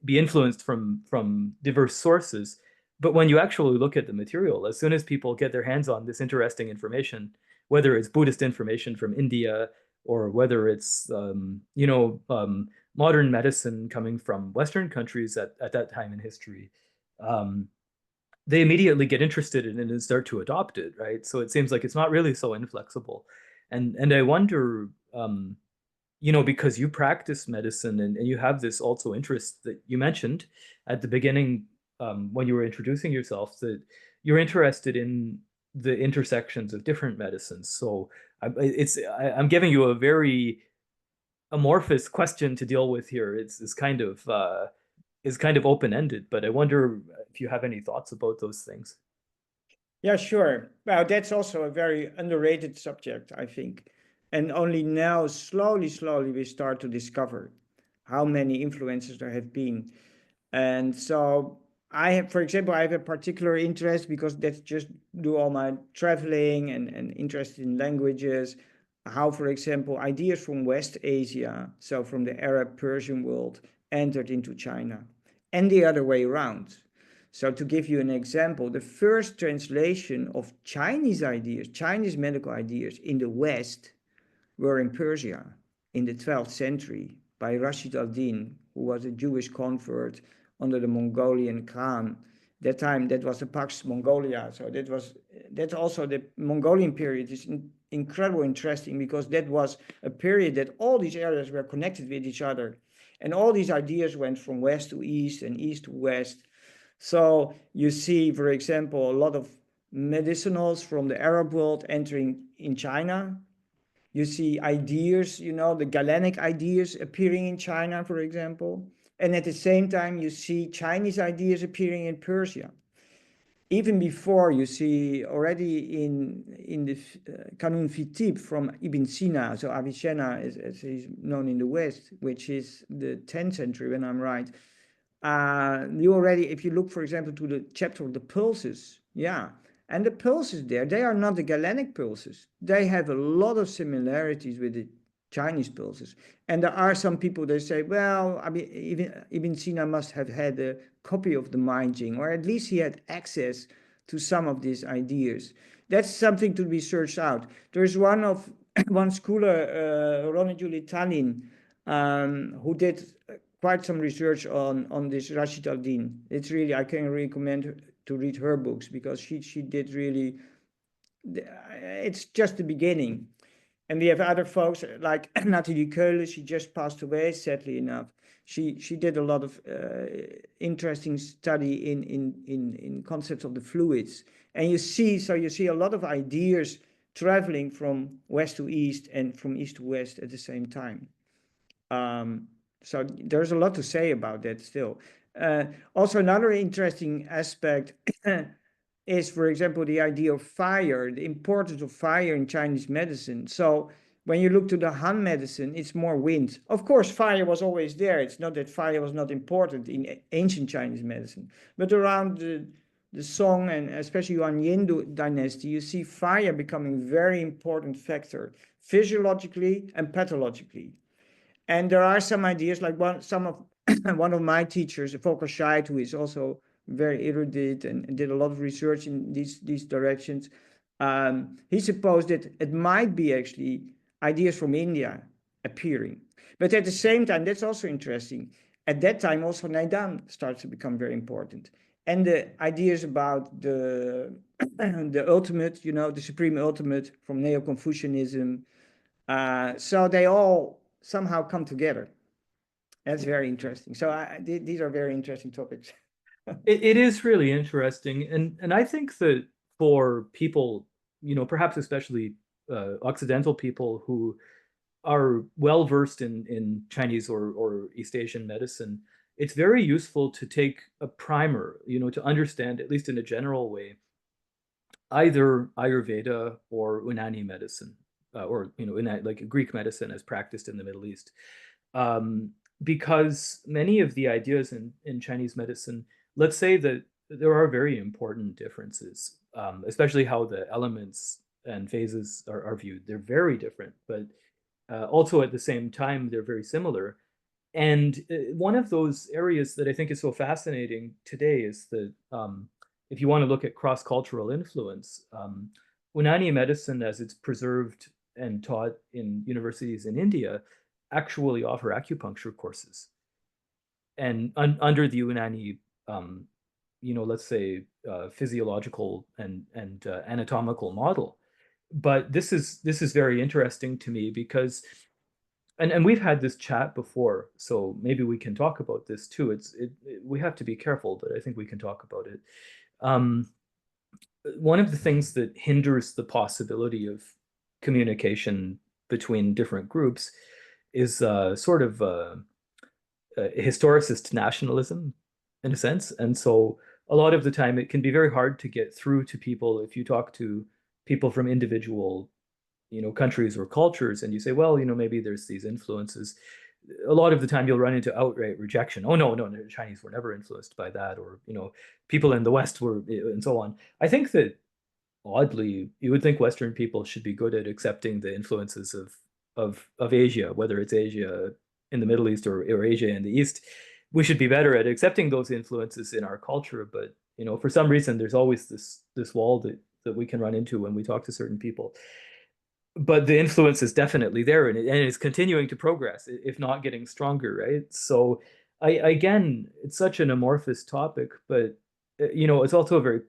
be influenced from diverse sources. But when you actually look at the material, as soon as people get their hands on this interesting information, whether it's Buddhist information from India or whether it's modern medicine coming from Western countries at that time in history, um, they immediately get interested in it and start to adopt it, right? So it seems like it's not really so inflexible. And I wonder, because you practice medicine and you have this also interest that you mentioned at the beginning, when you were introducing yourself, that you're interested in the intersections of different medicines. So I'm giving you a very amorphous question to deal with here. It's kind of is kind of open-ended, but I wonder if you have any thoughts about those things. Yeah, sure. Well, that's also a very underrated subject, I think. And only now, slowly, we start to discover how many influences there have been. And so I have, for example, I have a particular interest because that's just do all my traveling and interest in languages. How, for example, ideas from West Asia, so from the Arab Persian world, entered into China, and the other way around. So to give you an example, the first translation of Chinese ideas, Chinese medical ideas in the West were in Persia in the 12th century by Rashid al-Din, who was a Jewish convert under the Mongolian Khan. That time, that was the Pax Mongolia. So that's also the Mongolian period is incredibly interesting because that was a period that all these areas were connected with each other. And all these ideas went from west to east and east to west. So you see, for example, a lot of medicinals from the Arab world entering in China. You see ideas, the Galenic ideas appearing in China, for example. And at the same time, you see Chinese ideas appearing in Persia. Even before, you see already in the Kanun Fitib from Ibn Sina, so Avicenna, as he's known in the West, which is the 10th century, when I'm right. You already, if you look, for example, to the chapter of the pulses, yeah, and the pulses there, they are not the Galenic pulses. They have a lot of similarities with the Chinese pulses. And there are some people that say, well, I mean, even Ibn Sina must have had a copy of the Mind Jing, or at least he had access to some of these ideas. That's something to be searched out. There's one scholar, Ronnie Julie Tallinn, who did quite some research on this Rashid al-Din. It's really, I can recommend to read her books because she did really, it's just the beginning. And we have other folks like Nathalie Keulen. She just passed away, sadly enough. She did a lot of interesting study in concepts of the fluids. And you see a lot of ideas traveling from west to east and from east to west at the same time. So there's a lot to say about that still. Also, another interesting aspect is, for example, the idea of fire, the importance of fire in Chinese medicine. So when you look to the Han medicine, it's more wind. Of course, fire was always there. It's not that fire was not important in ancient Chinese medicine, but around the Song and especially Yuan Yin dynasty, you see fire becoming a very important factor physiologically and pathologically. And there are some ideas like one of my teachers, Volker Scheidt, who is also very erudite and did a lot of research in these directions. He supposed that it might be actually ideas from India appearing. But at the same time, that's also interesting. At that time, also Nidan starts to become very important. And the ideas about the ultimate, the supreme ultimate from Neo-Confucianism, So they all somehow come together. That's very interesting. So these are very interesting topics. It is really interesting, and I think that for people, perhaps especially Occidental people who are well versed in Chinese or East Asian medicine, it's very useful to take a primer, to understand, at least in a general way, either Ayurveda or Unani medicine, or like Greek medicine as practiced in the Middle East, um, because many of the ideas in Chinese medicine, let's say that there are very important differences, especially how the elements and phases are viewed. They're very different, but also at the same time, they're very similar. And one of those areas that I think is so fascinating today is that if you want to look at cross-cultural influence, Unani medicine, as it's preserved and taught in universities in India, actually offer acupuncture courses. And under the Unani, let's say physiological and anatomical model. But this is very interesting to me because and we've had this chat before, so maybe we can talk about this too. We have to be careful, but I think we can talk about it. Um, One of the things that hinders the possibility of communication between different groups is sort of historicist nationalism, in a sense. And so a lot of the time it can be very hard to get through to people if you talk to people from individual countries or cultures and you say, well, maybe there's these influences. A lot of the time you'll run into outright rejection. Oh, no, no, no, the Chinese were never influenced by that, or people in the West were, and so on. I think that oddly you would think Western people should be good at accepting the influences of Asia, whether it's Asia in the Middle East or Asia in the East. We should be better at accepting those influences in our culture, but for some reason there's always this wall that we can run into when we talk to certain people. But the influence is definitely there, and it's continuing to progress, if not getting stronger, right? So, again, it's such an amorphous topic, but it's also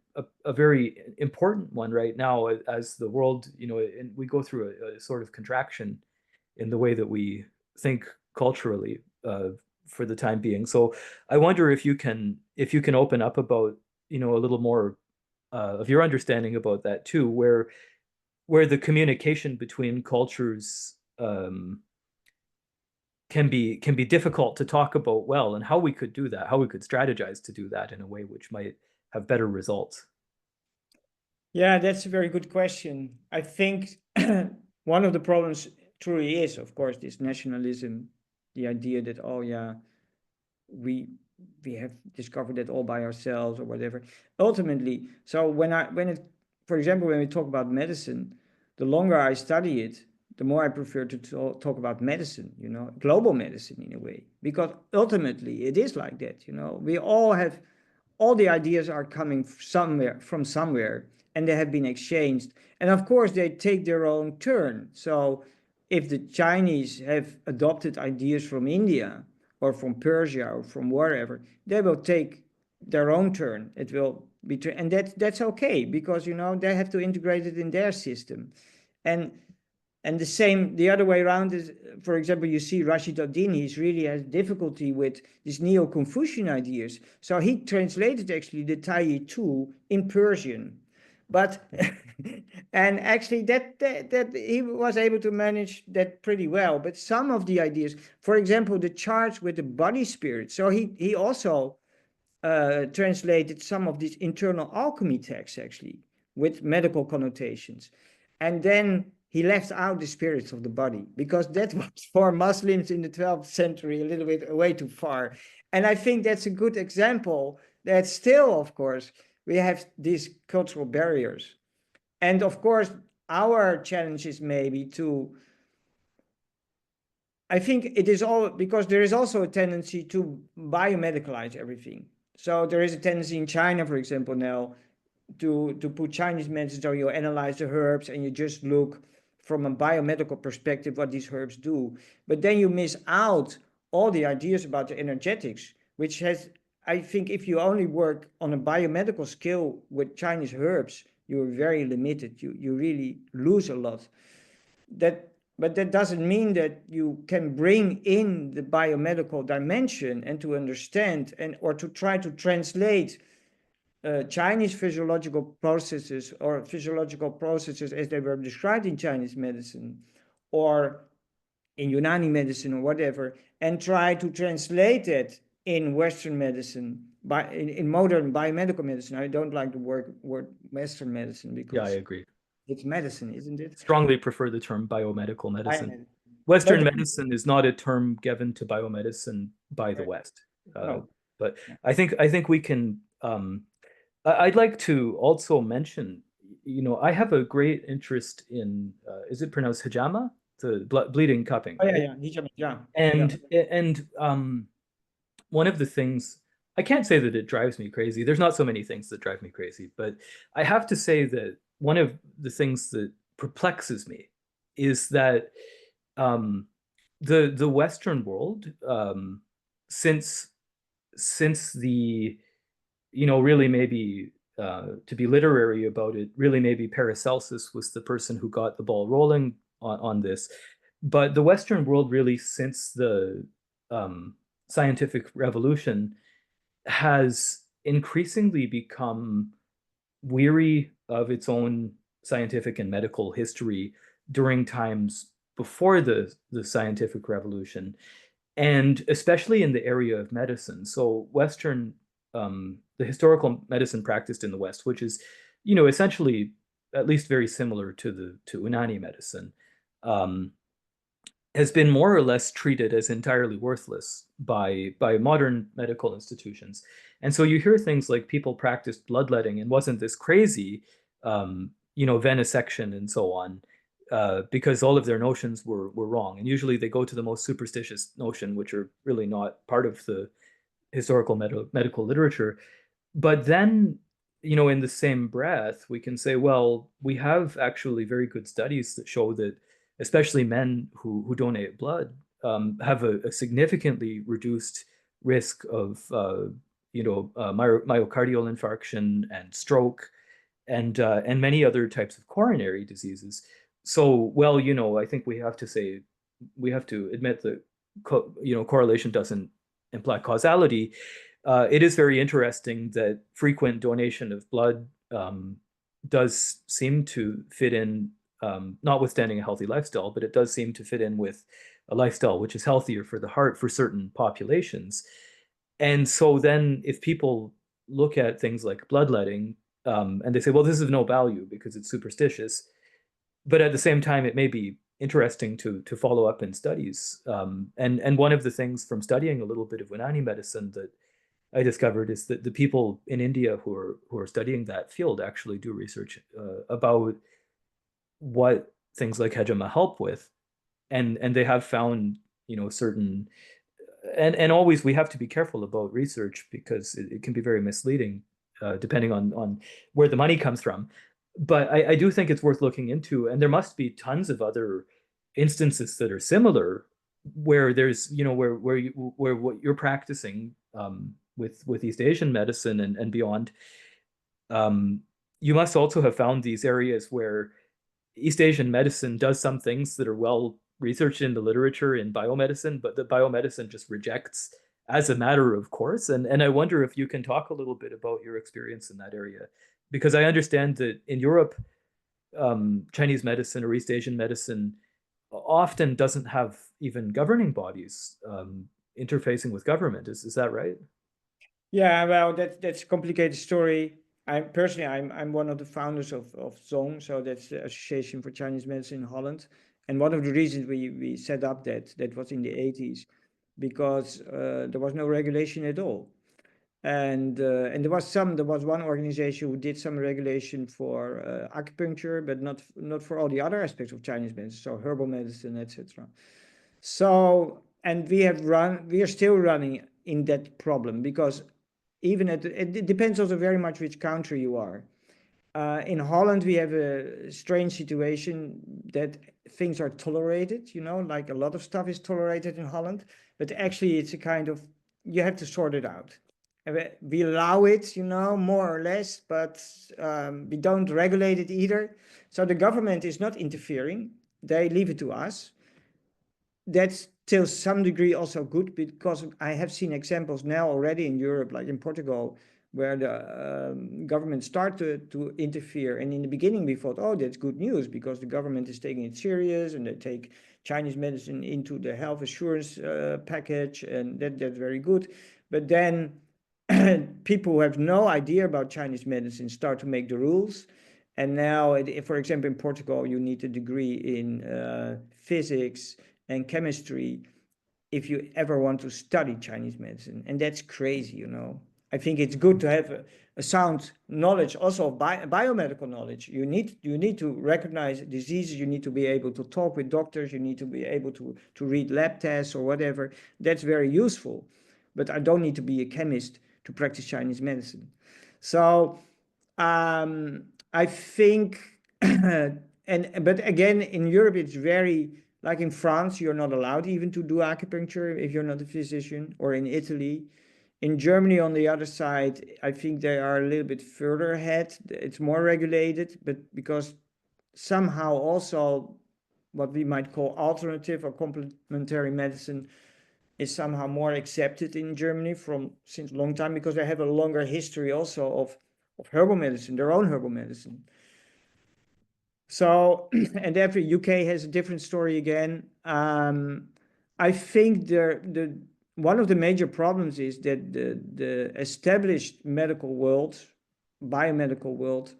a very important one right now as the world, and we go through a sort of contraction in the way that we think culturally for the time being. So, I wonder if you can open up about a little more of your understanding about that too, where the communication between cultures can be difficult to talk about well, and how we could do that, how we could strategize to do that in a way which might have better results. Yeah, that's a very good question. I think one of the problems truly is, of course, this nationalism, the idea that, oh yeah, we we have discovered it all by ourselves or whatever. Ultimately, so for example, when we talk about medicine, the longer I study it, the more I prefer to talk about medicine, global medicine in a way, because ultimately it is like that. We all the ideas are coming from somewhere, and they have been exchanged, and of course they take their own turn. So if the Chinese have adopted ideas from India or from Persia or from wherever, they will take their own turn. It will be, and that's okay, because they have to integrate it in their system. And the same, the other way around is, for example, you see Rashid ad-Din, he really has difficulty with these Neo-Confucian ideas. So he translated actually the Tai Chi in Persian. But and actually that he was able to manage that pretty well. But some of the ideas, for example, the charge with the body spirit. So he also translated some of these internal alchemy texts actually with medical connotations. And then he left out the spirits of the body, because that was for Muslims in the 12th century a little bit way too far. And I think that's a good example that still, of course, we have these cultural barriers. And of course, our challenge is maybe to, I think it is all because there is also a tendency to biomedicalize everything. So there is a tendency in China, for example, now to put Chinese medicine, so you analyze the herbs and you just look from a biomedical perspective what these herbs do. But then you miss out all the ideas about the energetics, which has, I think, if you only work on a biomedical scale with Chinese herbs, you're very limited. You really lose a lot. That but that doesn't mean that you can bring in the biomedical dimension and to understand or to try to translate Chinese physiological processes as they were described in Chinese medicine or in Unani medicine or whatever, and try to translate it in Western medicine, in modern biomedical medicine. I don't like the word Western medicine Yeah, I because agree. it's medicine, isn't it? Strongly prefer the term biomedical medicine. Biomedicine. Western But medicine is not a term given to biomedicine by the West. no. But I think we can. I'd like to also mention, I have a great interest in. Is it pronounced hijama? The bleeding cupping. Oh yeah, yeah. And one of the things, I can't say that it drives me crazy. There's not so many things that drive me crazy, but I have to say that one of the things that perplexes me is that um, the Western world, since the, really maybe to be literary about it, really maybe Paracelsus was the person who got the ball rolling on this. But the Western world really, since the um, scientific revolution, has increasingly become weary of its own scientific and medical history during times before the scientific revolution, and especially in the area of medicine. So the historical medicine practiced in the West, which is, essentially at least very similar to Unani medicine, um, has been more or less treated as entirely worthless by modern medical institutions. And so you hear things like people practiced bloodletting and wasn't this crazy, venesection and so on, because all of their notions were wrong. And usually they go to the most superstitious notion, which are really not part of the historical medical literature. But then, in the same breath, we can say, well, we have actually very good studies that show that especially men who donate blood have a significantly reduced risk of myocardial infarction and stroke and many other types of coronary diseases. So, well, I think we have to admit that correlation doesn't imply causality. It is very interesting that frequent donation of blood does seem to fit in, notwithstanding a healthy lifestyle, but it does seem to fit in with a lifestyle which is healthier for the heart for certain populations. And so then if people look at things like bloodletting, and they say, well, this is of no value because it's superstitious, but at the same time, it may be interesting to follow up in studies. And one of the things from studying a little bit of Unani medicine that I discovered is that the people in India who are studying that field actually do research about what things like hejama help with, and they have found certain, and always we have to be careful about research because it can be very misleading depending on where the money comes from. But I do think it's worth looking into, and there must be tons of other instances that are similar where there's where what you're practicing with East Asian medicine and beyond. You must also have found these areas where East Asian medicine does some things that are well researched in the literature in biomedicine, but the biomedicine just rejects as a matter of course. And I wonder if you can talk a little bit about your experience in that area, because I understand that in Europe, Chinese medicine or East Asian medicine often doesn't have even governing bodies interfacing with government. Is that right? Yeah, well, that's a complicated story. I'm one of the founders of ZONG, so that's the Association for Chinese Medicine in Holland. And one of the reasons we set up that was in the 80s, because there was no regulation at all. And there was one organization who did some regulation for acupuncture, but not for all the other aspects of Chinese medicine, so herbal medicine, etc. So, and we are still running in that problem because it depends also very much which country you are. In Holland, we have a strange situation that things are tolerated, like a lot of stuff is tolerated in Holland, but actually it's a kind of, you have to sort it out. And we allow it, more or less, but we don't regulate it either. So the government is not interfering. they leave it to us. That's till some degree also good, because I have seen examples now already in Europe, like in Portugal, where the government started to interfere. And in the beginning, we thought, oh, that's good news, because the government is taking it serious and they take Chinese medicine into the health assurance package, and that's very good. But then people who have no idea about Chinese medicine start to make the rules. And now, for example, in Portugal, you need a degree in physics and chemistry if you ever want to study Chinese medicine. And that's crazy, you know. I think it's good to have a sound knowledge also of biomedical knowledge. You need to recognize diseases. You need to be able to talk with doctors. You need to be able to read lab tests or whatever. That's very useful. But I don't need to be a chemist to practice Chinese medicine. So I think, but again, in Europe, it's very, like in France, you're not allowed even to do acupuncture if you're not a physician, or in Italy. In Germany, on the other side, I think they are a little bit further ahead. It's more regulated, but because somehow also what we might call alternative or complementary medicine is somehow more accepted in Germany since a long time, because they have a longer history also of herbal medicine, their own herbal medicine. So, and every UK has a different story again. I think one of the major problems is that the established medical world, biomedical world,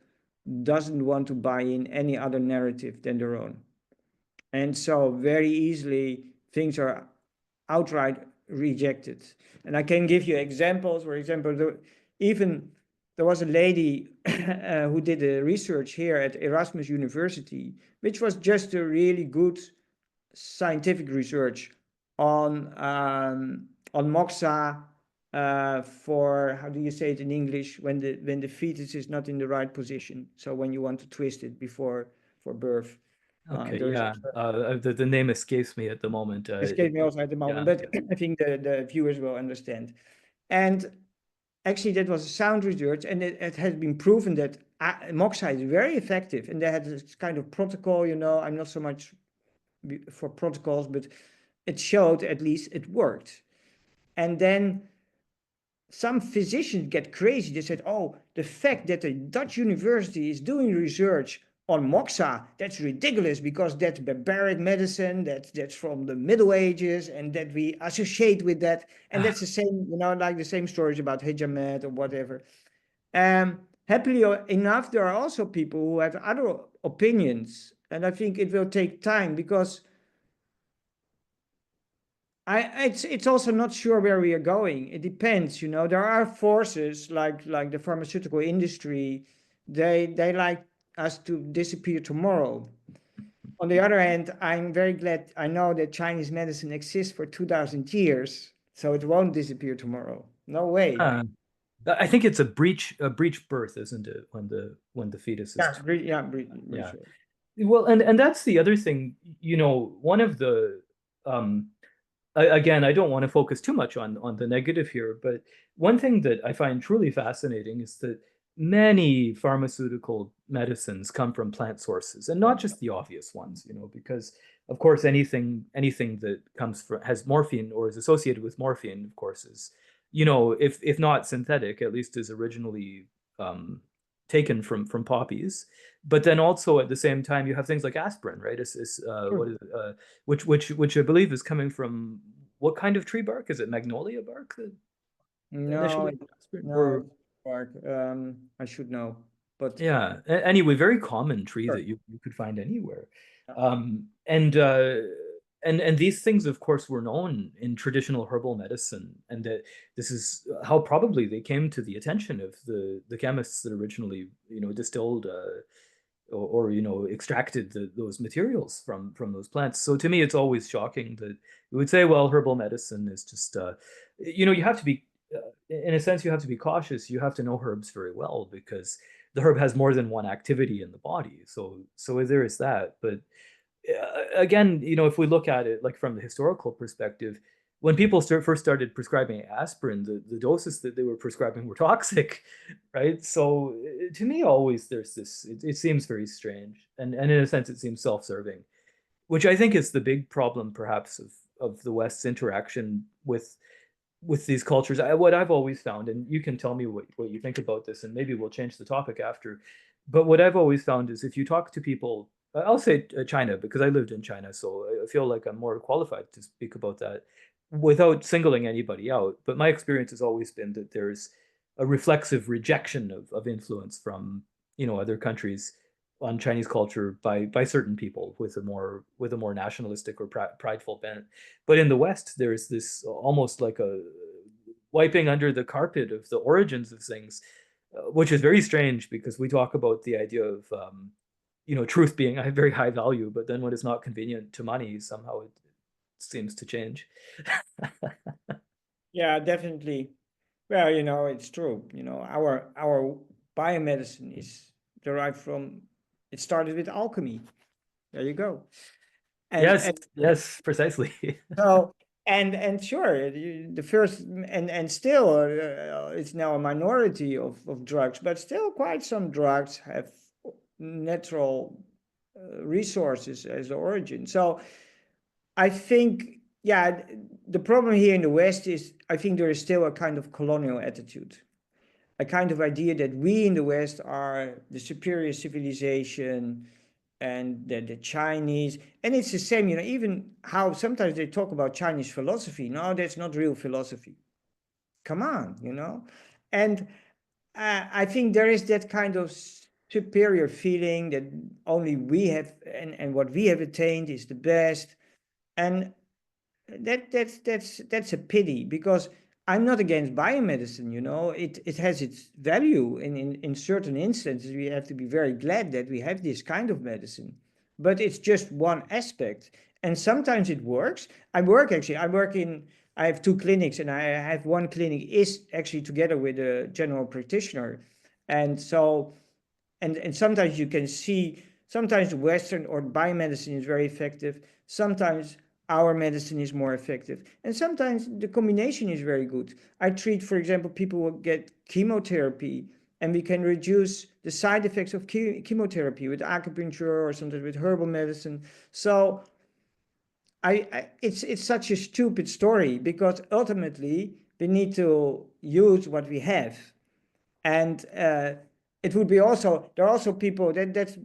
doesn't want to buy in any other narrative than their own. And so very easily things are outright rejected. And I can give you examples. For example, even there was a lady who did a research here at Erasmus University, which was just a really good scientific research on moxa, for, how do you say it in English, when the fetus is not in the right position. So when you want to twist it for birth. Okay, There is yeah. The name escapes me at the moment. escape me also at the moment, Yeah, but I think the viewers will understand. And actually, that was a sound research, and it has been proven that moxa is very effective. And they had this kind of protocol, you know. I'm not so much for protocols, but it showed at least it worked. And then some physicians get crazy. They said, oh, the fact that a Dutch university is doing research on moxa, that's ridiculous, because that's barbaric medicine, that's from the Middle Ages, and that we associate with that. And that's the same, you know, like the same stories about hijamet or whatever. Happily enough, there are also people who have other opinions. And I think it will take time, because it's also not sure where we are going. It depends, you know. There are forces like the pharmaceutical industry. They like us to disappear tomorrow. On the other hand, I'm very glad I know that Chinese medicine exists for 2,000 years, so it won't disappear tomorrow. No way. yeah. I think it's a breech birth, isn't it? When the fetus is Yeah, yeah, yeah. sure. Well, and that's the other thing, you know, one of the um again, I don't want to focus too much on the negative here, but one thing that I find truly fascinating is that many pharmaceutical medicines come from plant sources, and not just the obvious ones, you know, because of course anything that comes from has morphine or is associated with morphine, of course, is, you know, if not synthetic, at least is originally um, taken from poppies. But then also at the same time, you have things like aspirin, right? What Sure. is it? Which I believe is coming from what kind of tree bark? Is it magnolia bark that No, initially aspirin? no, Or it's bark. I should know, but yeah, anyway, very common tree sure. that you could find anywhere. Yeah. Um, and uh, and these things, of course, were known in traditional herbal medicine, and that this is how probably they came to the attention of the chemists that originally, you know, distilled or you know, extracted those materials from those plants. So to me, it's always shocking that you would say, well, herbal medicine is just you know, you have to be in a sense, you have to be cautious. You have to know herbs very well, because the herb has more than one activity in the body. So there is that. But again, you know, if we look at it like from the historical perspective, when people first started prescribing aspirin, the doses that they were prescribing were toxic, right? So to me, always there's this. It seems very strange, and in a sense, it seems self-serving. which I think is the big problem, perhaps, of the West's interaction with these cultures. What I've always found, and you can tell me what you think about this, and maybe we'll change the topic after. But what I've always found is if you talk to people, I'll say China because I lived in China, so I feel like I'm more qualified to speak about that without singling anybody out. But my experience has always been that there's a reflexive rejection of influence from other countries on Chinese culture by certain people with a more nationalistic or prideful bent. But in the West, there's this almost like a wiping under the carpet of the origins of things, which is very strange because we talk about the idea of truth being a very high value, but then when it's not convenient to money, somehow it seems to change. Yeah, definitely. Well, it's true. Our biomedicine is derived from. It started with alchemy. There you go. And Yes, and yes, precisely. so and sure, the first and still it's now a minority of drugs, but still quite some drugs have natural resources as the origin. So I think, yeah, the problem here in the West is I think there is still a kind of colonial attitude, a kind of idea that we in the West are the superior civilization and the Chinese, and it's the same, even how sometimes they talk about Chinese philosophy. No, that's not real philosophy. Come on. And I think there is that kind of superior feeling that only we have, and what we have attained is the best. And that's a pity because I'm not against biomedicine. It has its value in certain instances. We have to be very glad that we have this kind of medicine, but it's just one aspect, and sometimes it works. I have two clinics, and I have one clinic is actually together with a general practitioner, and so and sometimes you can see sometimes Western or biomedicine is very effective. Sometimes our medicine is more effective, and sometimes the combination is very good. I treat, for example, people who get chemotherapy, and we can reduce the side effects of chemotherapy with acupuncture or sometimes with herbal medicine. So it's such a stupid story because ultimately we need to use what we have, and it would be also there are also people that's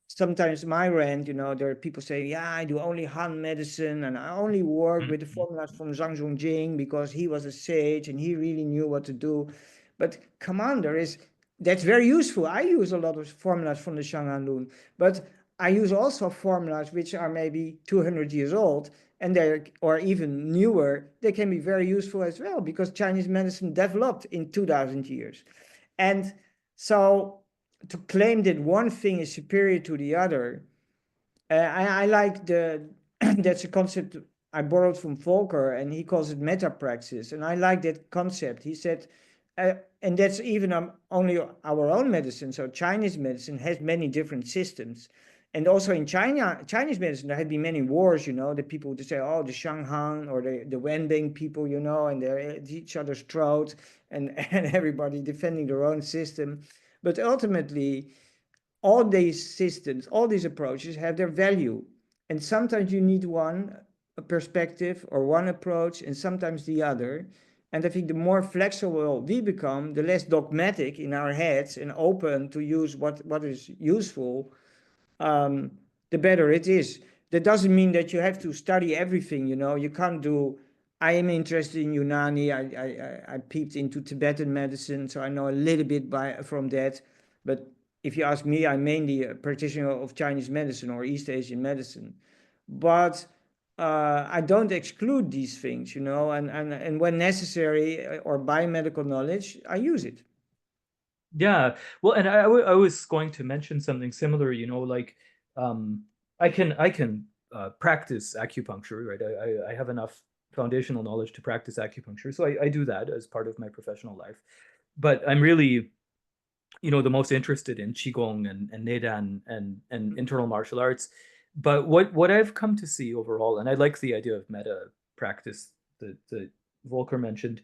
sometimes my rant. There are people say, yeah, I do only Han medicine and I only work with the formulas from Zhang Zhongjing because he was a sage and he really knew what to do. But come on, that's very useful. I use a lot of formulas from the Shanghan Lun, but I use also formulas which are maybe 200 years old, and they're or even newer. They can be very useful as well because Chinese medicine developed in 2000 years. And so to claim that one thing is superior to the other, I like that's a concept I borrowed from Volker, and he calls it meta praxis. And I like that concept. He said, and that's even only our own medicine. So Chinese medicine has many different systems. And also in Chinese medicine, there have been many wars, the people would say, oh, the Shanghan or the Wenbing people, and they're at each other's throats, and everybody defending their own system. But ultimately, all these systems, all these approaches have their value. And sometimes you need one perspective or one approach, and sometimes the other. And I think the more flexible we become, the less dogmatic in our heads and open to use what is useful, the better it is. That doesn't mean that you have to study everything. You can't do. I am interested in Unani. I peeped into Tibetan medicine, so I know a little bit from that. But if you ask me, I'm mainly a practitioner of Chinese medicine or East Asian medicine. But I don't exclude these things, and when necessary or biomedical knowledge, I use it. Yeah, well, and I was going to mention something similar, like um, I can practice acupuncture, right? I have enough foundational knowledge to practice acupuncture, so I do that as part of my professional life. But I'm really, the most interested in qigong and Nidan and internal martial arts. But what I've come to see overall, and I like the idea of meta practice that Volker mentioned,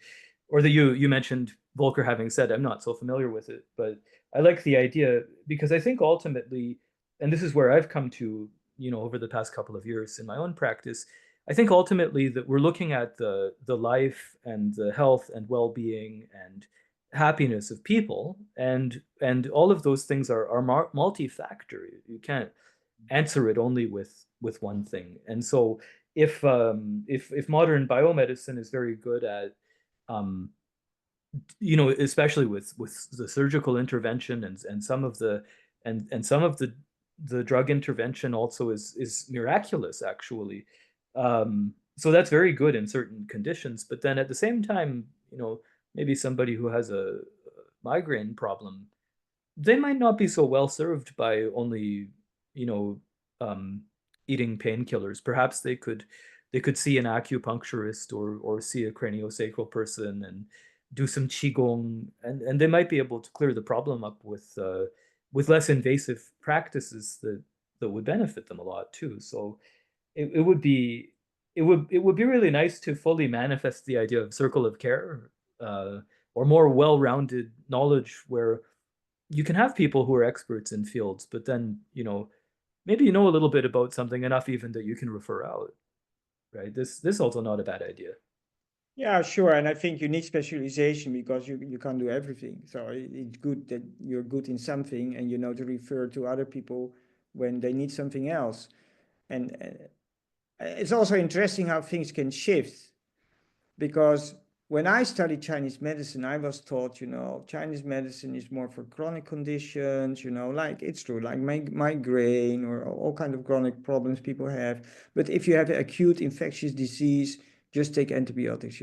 or that you mentioned Volker having said, I'm not so familiar with it, but I like the idea because I think ultimately, and this is where I've come to over the past couple of years in my own practice, I think ultimately that we're looking at the life and the health and well-being and happiness of people, and all of those things are multi-factor. You can't answer it only with one thing. And so if modern biomedicine is very good at um, especially with the surgical intervention and some of the drug intervention also is miraculous actually. So that's very good in certain conditions, but then at the same time, maybe somebody who has a migraine problem, they might not be so well served by only, you know, um, eating painkillers. Perhaps they could see an acupuncturist or see a craniosacral person and do some qigong, and they might be able to clear the problem up with less invasive practices that would benefit them a lot too. So it would be it would be really nice to fully manifest the idea of circle of care, uh, or more well-rounded knowledge where you can have people who are experts in fields, but then, maybe you know a little bit about something enough even that you can refer out, right? This also not a bad idea. Yeah, sure. And I think you need specialization because you can't do everything. So it's good that you're good in something and you know to refer to other people when they need something else. And it's also interesting how things can shift because when I studied Chinese medicine, I was taught, Chinese medicine is more for chronic conditions, like it's true, like migraine or all kind of chronic problems people have. But if you have an acute infectious disease, just take antibiotics.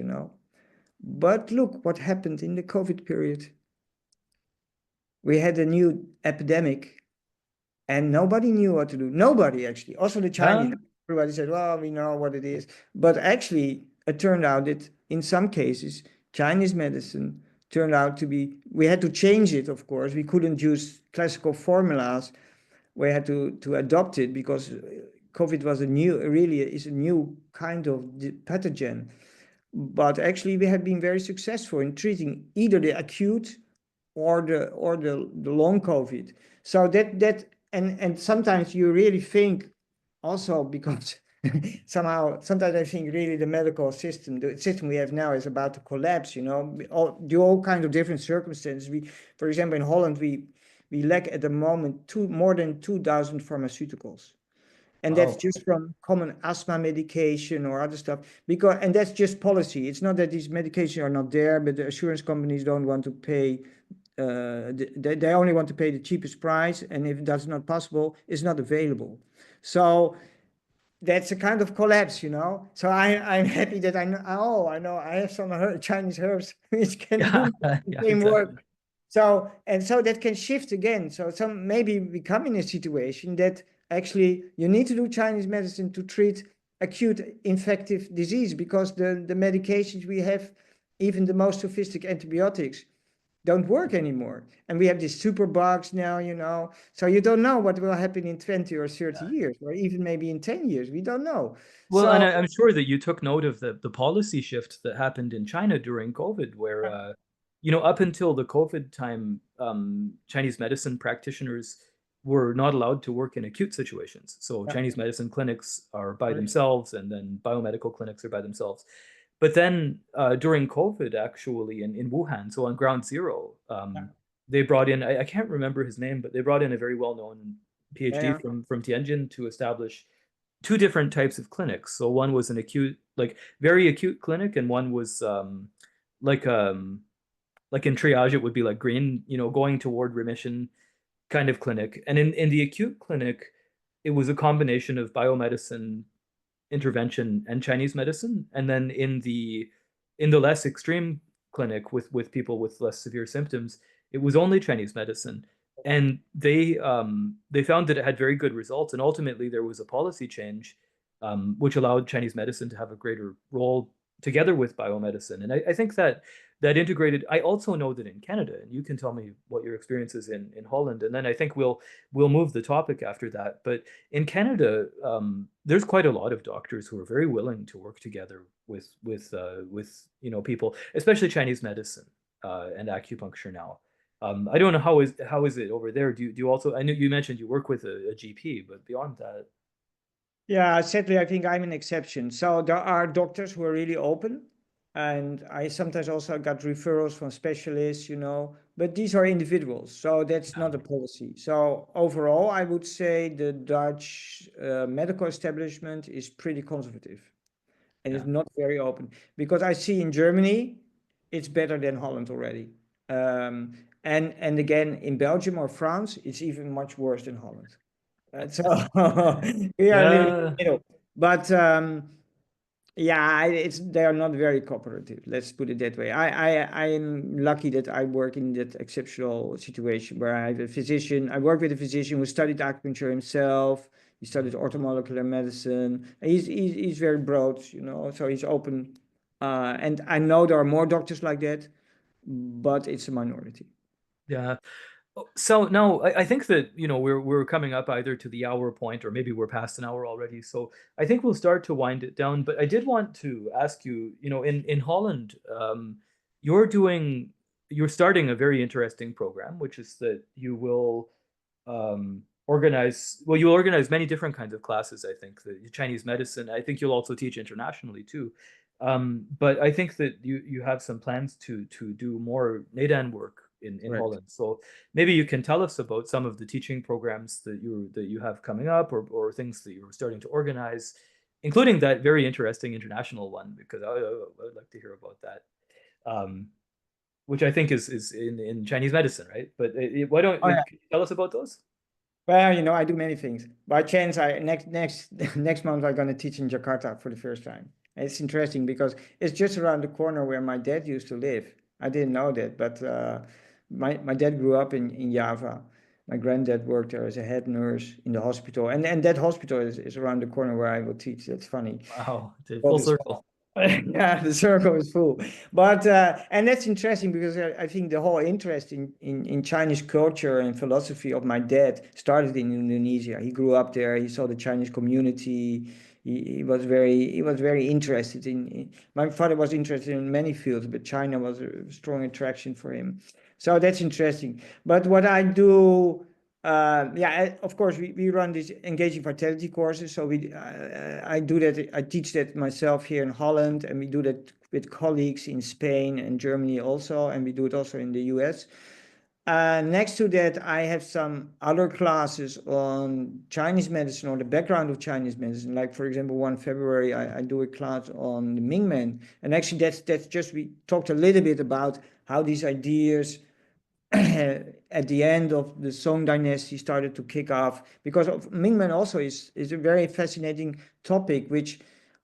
But look what happened in the COVID period. We had a new epidemic and nobody knew what to do. Nobody actually, also the Yeah. Chinese. Everybody said, well, we know what it is. But actually, it turned out that in some cases, Chinese medicine turned out to be, we had to change it, of course. We couldn't use classical formulas. We had to adopt it because COVID was really is a new kind of pathogen. But actually, we have been very successful in treating either the acute or the long COVID. So that and sometimes you really think also because sometimes I think really the system we have now is about to collapse. All kinds of different circumstances. For example, in Holland, we lack at the moment more than 2,000 pharmaceuticals. And that's Wow. just from common asthma medication or other stuff. And that's just policy. It's not that these medications are not there, but the assurance companies don't want to pay. They only want to pay the cheapest price, and if that's not possible, it's not available. So that's a kind of collapse. So I'm happy that I know. Oh, I know I have some Chinese herbs which can Yeah. do the Yeah, same exactly. work. So that can shift again. So some maybe we come in a situation that actually you need to do Chinese medicine to treat acute infective disease because the medications we have, even the most sophisticated antibiotics, don't work anymore. And we have these super bugs now. So you don't know what will happen in 20 or 30 years, or even maybe in 10 years. We don't know. Well, and So I'm sure that you took note of the policy shift that happened in China during COVID, where up until the COVID time, Chinese medicine practitioners were not allowed to work in acute situations. So yeah, Chinese medicine clinics are by right. themselves, and then biomedical clinics are by themselves. But then during COVID, actually, in Wuhan, so on ground zero, Yeah, they brought in, I can't remember his name, but they brought in a very well-known yeah, PhD yeah. from Tianjin to establish two different types of clinics. So one was an acute, like very acute clinic, and one was like um like in triage it would be like green, going toward remission kind of clinic. And in the acute clinic, it was a combination of biomedicine intervention and Chinese medicine. And then in the less extreme clinic with people with less severe symptoms, it was only Chinese medicine. And they found that it had very good results. And ultimately, there was a policy change, which allowed Chinese medicine to have a greater role together with biomedicine. And I think that integrated. I also know that in Canada, and you can tell me what your experience is in Holland, and then I think we'll move the topic after that. But in Canada, there's quite a lot of doctors who are very willing to work together with people, especially Chinese medicine and acupuncture now. I don't know how is it over there. Do you also? I know you mentioned you work with a GP, but beyond that, Yeah, sadly, I think I'm an exception. So there are doctors who are really open, and I sometimes also got referrals from specialists, but these are individuals, so that's Yeah. not a policy. So overall, I would say the Dutch medical establishment is pretty conservative and is Yeah. not very open, because I see in Germany it's better than Holland already. Um, and again, in Belgium or France, it's even much worse than Holland. So we are a little bit Yeah. in the middle. But yeah, it's they are not very cooperative. Let's put it that way. I am lucky that I work in that exceptional situation where I have a physician. I work with a physician who studied acupuncture himself. He studied orthomolecular medicine. He's very broad, so he's open. And I know there are more doctors like that, but it's a minority. Yeah. So now I think that we're coming up either to the hour point or maybe we're past an hour already. So I think we'll start to wind it down. But I did want to ask you, in Holland, you're starting a very interesting program, which is that you will you'll organize many different kinds of classes. I think the Chinese medicine. I think you'll also teach internationally too. But I think that you have some plans to do more Nidan work in Correct. Holland. So maybe you can tell us about some of the teaching programs that you have coming up, or things that you're starting to organize, including that very interesting international one, because I would like to hear about that. Um, which I think is in Chinese medicine, right? But why don't Oh, can you tell us about those? well, I do many things. By chance, I next next month I'm going to teach in Jakarta for the first time. It's interesting because it's just around the corner where my dad used to live. I didn't know that, but my dad grew up in Java. My granddad worked there as a head nurse in the hospital, and that hospital is around the corner where I will teach. That's funny. Wow, the All full this circle. yeah, the circle is full. But and that's interesting because I think the whole interest in Chinese culture and philosophy of my dad started in Indonesia. He grew up there. He saw the Chinese community. He was very interested my father was interested in many fields, but China was a strong attraction for him. So that's interesting. But what I do, of course, we run these engaging vitality courses. So I do that. I teach that myself here in Holland, and we do that with colleagues in Spain and Germany also, and we do it also in the US. Next to that, I have some other classes on Chinese medicine or the background of Chinese medicine. Like, for example, 1 February, I do a class on the Mingmen. And actually, that's just, we talked a little bit about how these ideas at the end of the Song dynasty started to kick off, because of Mingmen also is a very fascinating topic, which,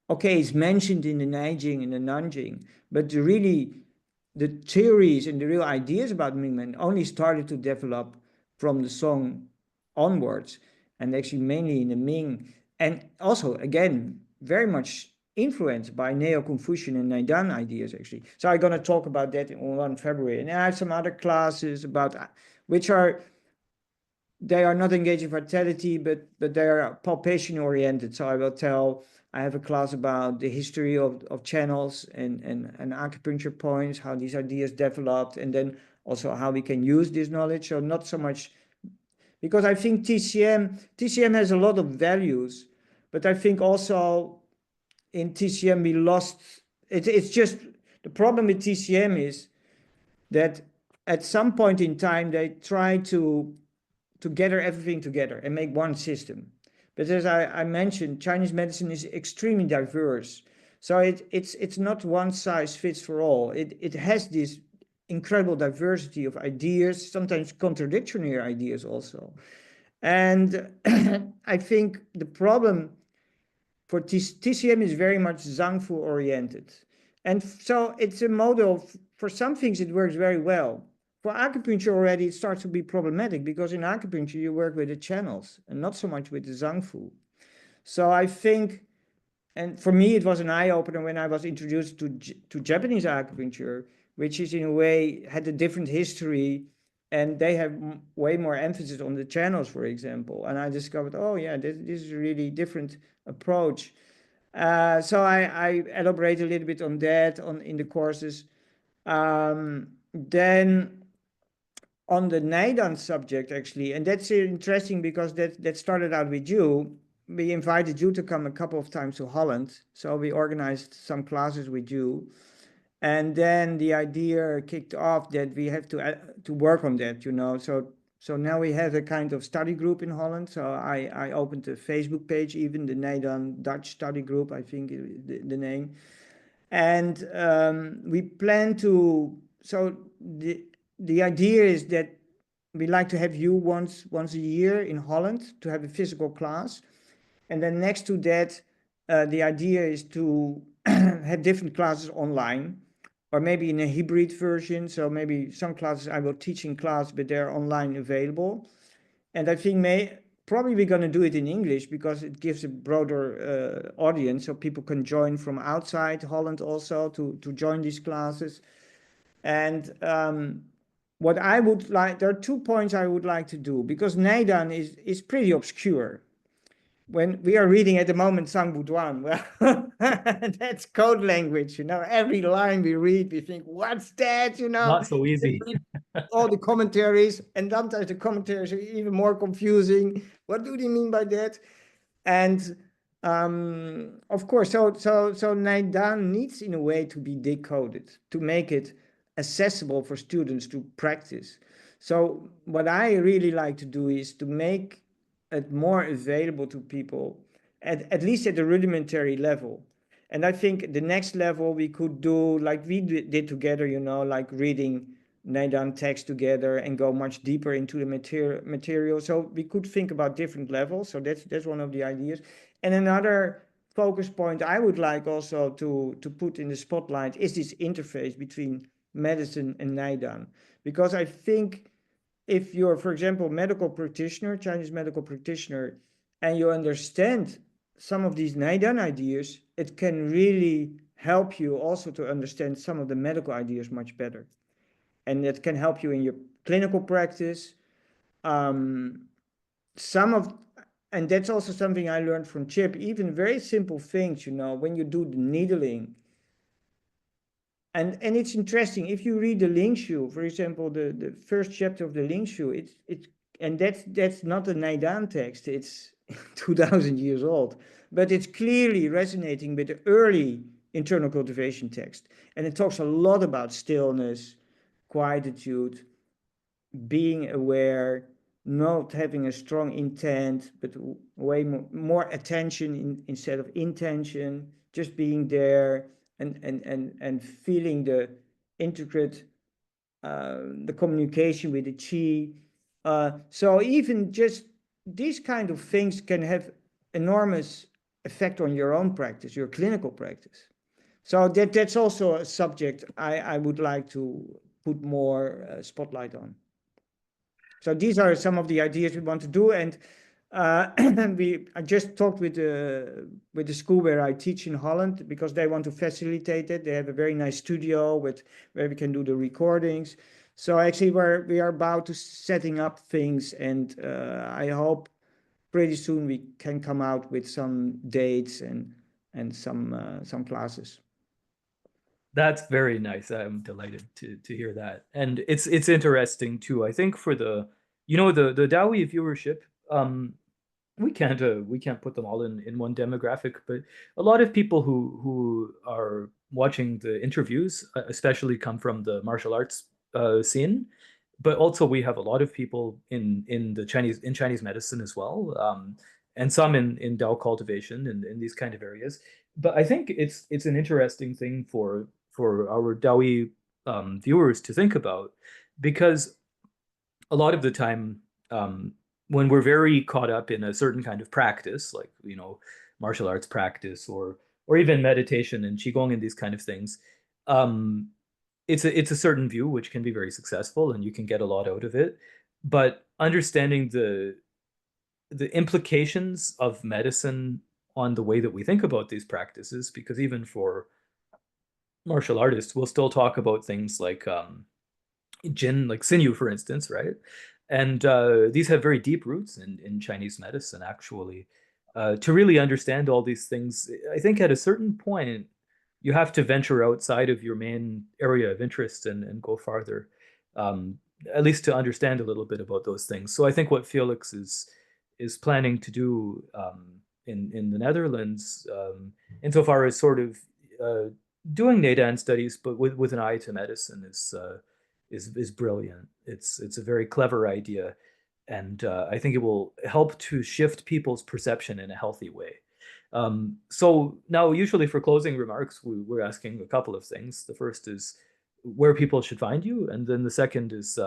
okay, is mentioned in the Neijing and the Nanjing, but the theories and the real ideas about Mingmen only started to develop from the Song onwards, and actually mainly in the Ming, and also again very much influenced by Neo-Confucian and Nidan ideas actually. So I'm going to talk about that on 1 February, and I have some other classes about which are they are not engaging vitality, but they are palpation oriented. So I have a class about the history of channels and acupuncture points, how these ideas developed, and then also how we can use this knowledge. So not so much, because I think TCM has a lot of values, but I think also in TCM we lost it's just the problem with TCM is that at some point in time they try to gather everything together and make one system. But as I mentioned, Chinese medicine is extremely diverse. So it's not one size fits for all. It has this incredible diversity of ideas, sometimes contradictory ideas also. And I think the problem for TCM is very much Zhangfu oriented. And so it's a model, for some things it works very well. For acupuncture already, it starts to be problematic because in acupuncture you work with the channels and not so much with the Zhangfu. So I think, and for me it was an eye-opener when I was introduced to Japanese acupuncture, which is in a way had a different history, and they have way more emphasis on the channels, for example. And I discovered, oh yeah, this is a really different approach. So I elaborate a little bit on that in the courses. Then on the Naidan subject, actually, and that's interesting because that started out with you. we invited you to come a couple of times to Holland. So we organized some classes with you. And then the idea kicked off that we have to work on that, you know. So now we have a kind of study group in Holland. So I opened a Facebook page, even the Nidan Dutch study group, I think the name. And we plan to, so the idea is that we like to have you once a year in Holland to have a physical class. And then next to that, the idea is to have different classes online, or maybe in a hybrid version. So maybe some classes I will teach in class, but they're online available. And I think probably we're going to do it in English because it gives a broader audience, so people can join from outside Holland also to join these classes. And what I would like, there are 2 points I would like to do, because Nidan is pretty obscure. When we are reading at the moment Sang Buduan, well, that's code language, you know. Every line we read, we think, what's that, you know? Not so easy. All the commentaries, and sometimes the commentaries are even more confusing. What do they mean by that? And of course, so Nidan needs in a way to be decoded to make it accessible for students to practice. So what I really like to do is to make it more available to people, at least at the rudimentary level. And I think the next level we could do like we did together, you know, like reading Nidan text together and go much deeper into the material. So we could think about different levels. So that's one of the ideas. And another focus point I would like also to put in the spotlight is this interface between medicine and Nidan. Because I think if you're, for example, medical practitioner, Chinese medical practitioner, and you understand some of these Nidan ideas, it can really help you also to understand some of the medical ideas much better. And it can help you in your clinical practice. Some of, and that's also something I learned from Chip, even very simple things, you know, when you do the needling. And it's interesting, if you read the Ling Shu, for example, the first chapter of the Ling Shu, it's and that's not a Naidan text, it's 2000 years old, but it's clearly resonating with the early internal cultivation text. And it talks a lot about stillness, quietude, being aware, not having a strong intent, but way more attention instead of intention, just being there and feeling the intricate, the communication with the chi. So even just these kind of things can have enormous effect on your own practice, your clinical practice. So that's also a subject I would like to put more spotlight on. So these are some of the ideas we want to do, and I just talked with the school where I teach in Holland, because they want to facilitate it. They have a very nice studio where we can do the recordings. So actually, we are about to setting up things, and I hope pretty soon we can come out with some dates and some classes. That's very nice. I'm delighted to hear that. And it's interesting too. I think for the DAOI viewership, we can't put them all in one demographic, but a lot of people who are watching the interviews, especially come from the martial arts scene. But also we have a lot of people in Chinese medicine as well, and some in Dao cultivation and in these kind of areas. But I think it's an interesting thing for our DAOI viewers to think about, because a lot of the time, when we're very caught up in a certain kind of practice, like martial arts practice or even meditation and qigong and these kind of things, um, it's a certain view which can be very successful and you can get a lot out of it. But understanding the implications of medicine on the way that we think about these practices, because even for martial artists, we'll still talk about things like Jin, like sinew, for instance, right? And these have very deep roots in Chinese medicine, actually. To really understand all these things, I think at a certain point, you have to venture outside of your main area of interest and go farther, um, at least to understand a little bit about those things. So I think what Felix is planning to do, in the Netherlands, insofar as sort of doing Nidan studies, but with an eye to medicine is brilliant. It's a very clever idea, and I think it will help to shift people's perception in a healthy way. So now, usually for closing remarks, we're asking a couple of things. The first is where people should find you, and then the second is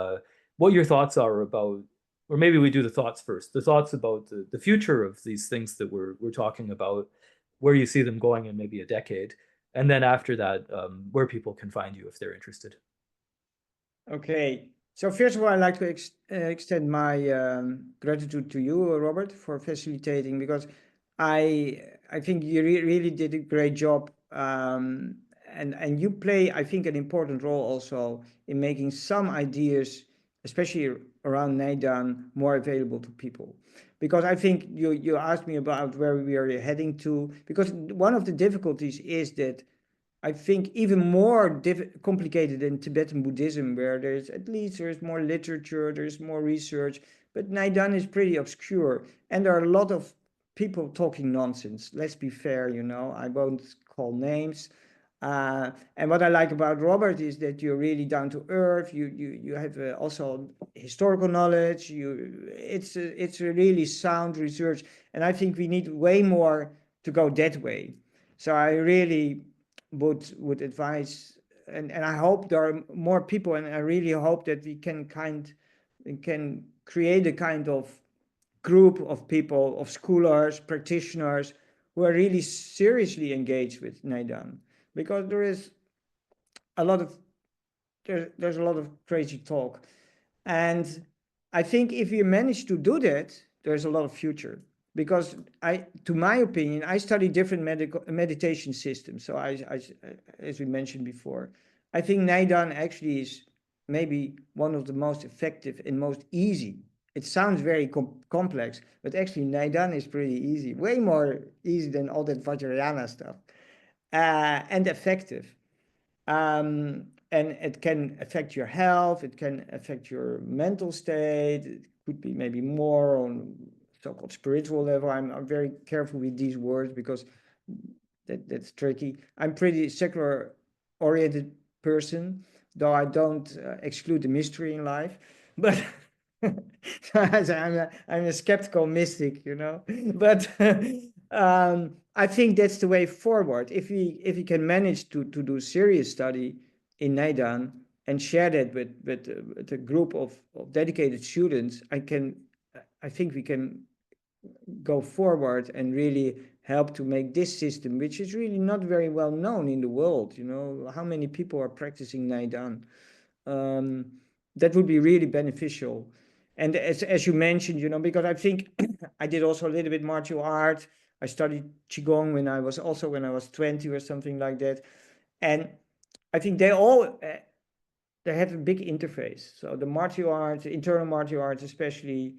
what your thoughts are about, or maybe we do the thoughts first. The thoughts about the future of these things that we're talking about, where you see them going in maybe a decade, and then after that, where people can find you if they're interested. Okay. So first of all, I'd like to extend my gratitude to you, Robert, for facilitating, because I think you really did a great job, and you play, I think, an important role also in making some ideas, especially around Nidan, more available to people. Because I think you asked me about where we are heading to, because one of the difficulties is that I think even more complicated than Tibetan Buddhism, where there's more literature, there's more research, but Nidan is pretty obscure, and there are a lot of people talking nonsense. Let's be fair, I won't call names. And what I like about Robert is that you're really down to earth. You have also historical knowledge. It's a really sound research, and I think we need way more to go that way. So I really would advise, and I hope there are more people, and I really hope that we can create a kind of group of people, of scholars, practitioners, who are really seriously engaged with Nidan, because there's a lot of there's a lot of crazy talk, and I think if you manage to do that, there's a lot of future. Because to my opinion, I study different meditation systems. So as we mentioned before, I think Nidan actually is maybe one of the most effective and most easy. It sounds very complex, but actually Nidan is pretty easy, way more easy than all that Vajrayana stuff, and effective. And it can affect your health, it can affect your mental state, it could be maybe more on so-called spiritual level. I'm very careful with these words because that's tricky. I'm pretty secular oriented person, though I don't exclude the mystery in life, but I'm a skeptical mystic, but I think that's the way forward. If we can manage to do serious study in Nidan and share that with a group of dedicated students, I think we can go forward and really help to make this system, which is really not very well known in the world. How many people are practicing Nidan? That would be really beneficial. And as you mentioned, because I think I did also a little bit martial art. I studied Qigong when I was 20 or something like that. And I think they have a big interface. So the martial arts, internal martial arts, especially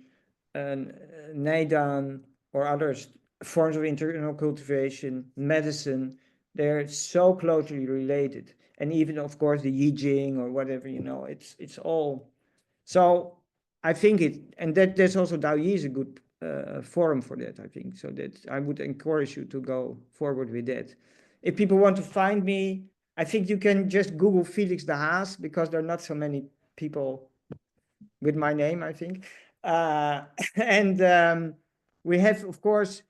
Nidan or other forms of internal cultivation, medicine, they're so closely related. And even, of course, the Yi Jing or whatever, it's all. So I think there's also DAOI is a good forum for that, I think. So that I would encourage you to go forward with that. If people want to find me, I think you can just Google Felix De Haas, because there are not so many people with my name, I think. And we have, of course,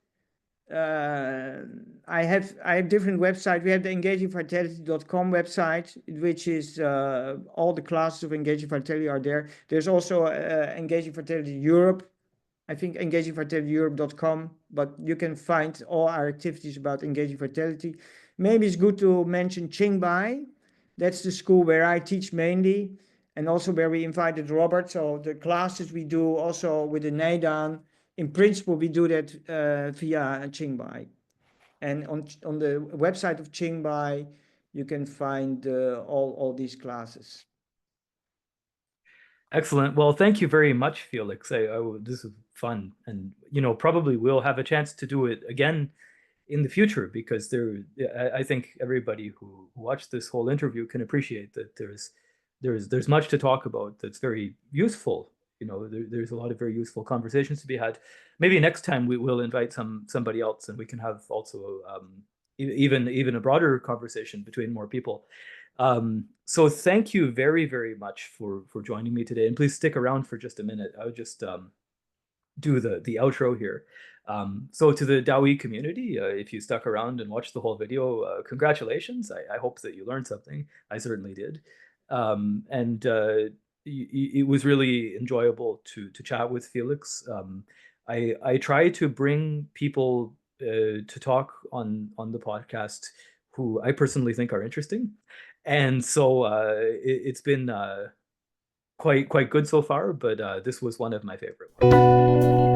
I have different websites. We have the engagingvitality.com website, which is all the classes of Engaging Vitality are there. There's also Engaging Vitality Europe. I think engagingvitalityeurope.com, but you can find all our activities about Engaging Vitality. Maybe it's good to mention Qingbai. That's the school where I teach mainly, and also where we invited Robert. So the classes we do also with the Nidan, in principle, we do that via Qingbai. And on the website of Qingbai, you can find all these classes. Excellent. Well, thank you very much, Felix. This is fun, and probably we'll have a chance to do it again in the future, because I think everybody who watched this whole interview can appreciate that there's much to talk about that's very useful there's a lot of very useful conversations to be had. Maybe next time we will invite somebody else, and we can have also even a broader conversation between more people. So thank you very, very much for joining me today, and please stick around for just a minute. I would just do the outro here. So to the DAOI community, if you stuck around and watched the whole video, congratulations. I hope that you learned something. I certainly did. And it was really enjoyable to chat with Felix. I try to bring people to talk on the podcast who I personally think are interesting. And so it's been quite good so far, but this was one of my favorite ones.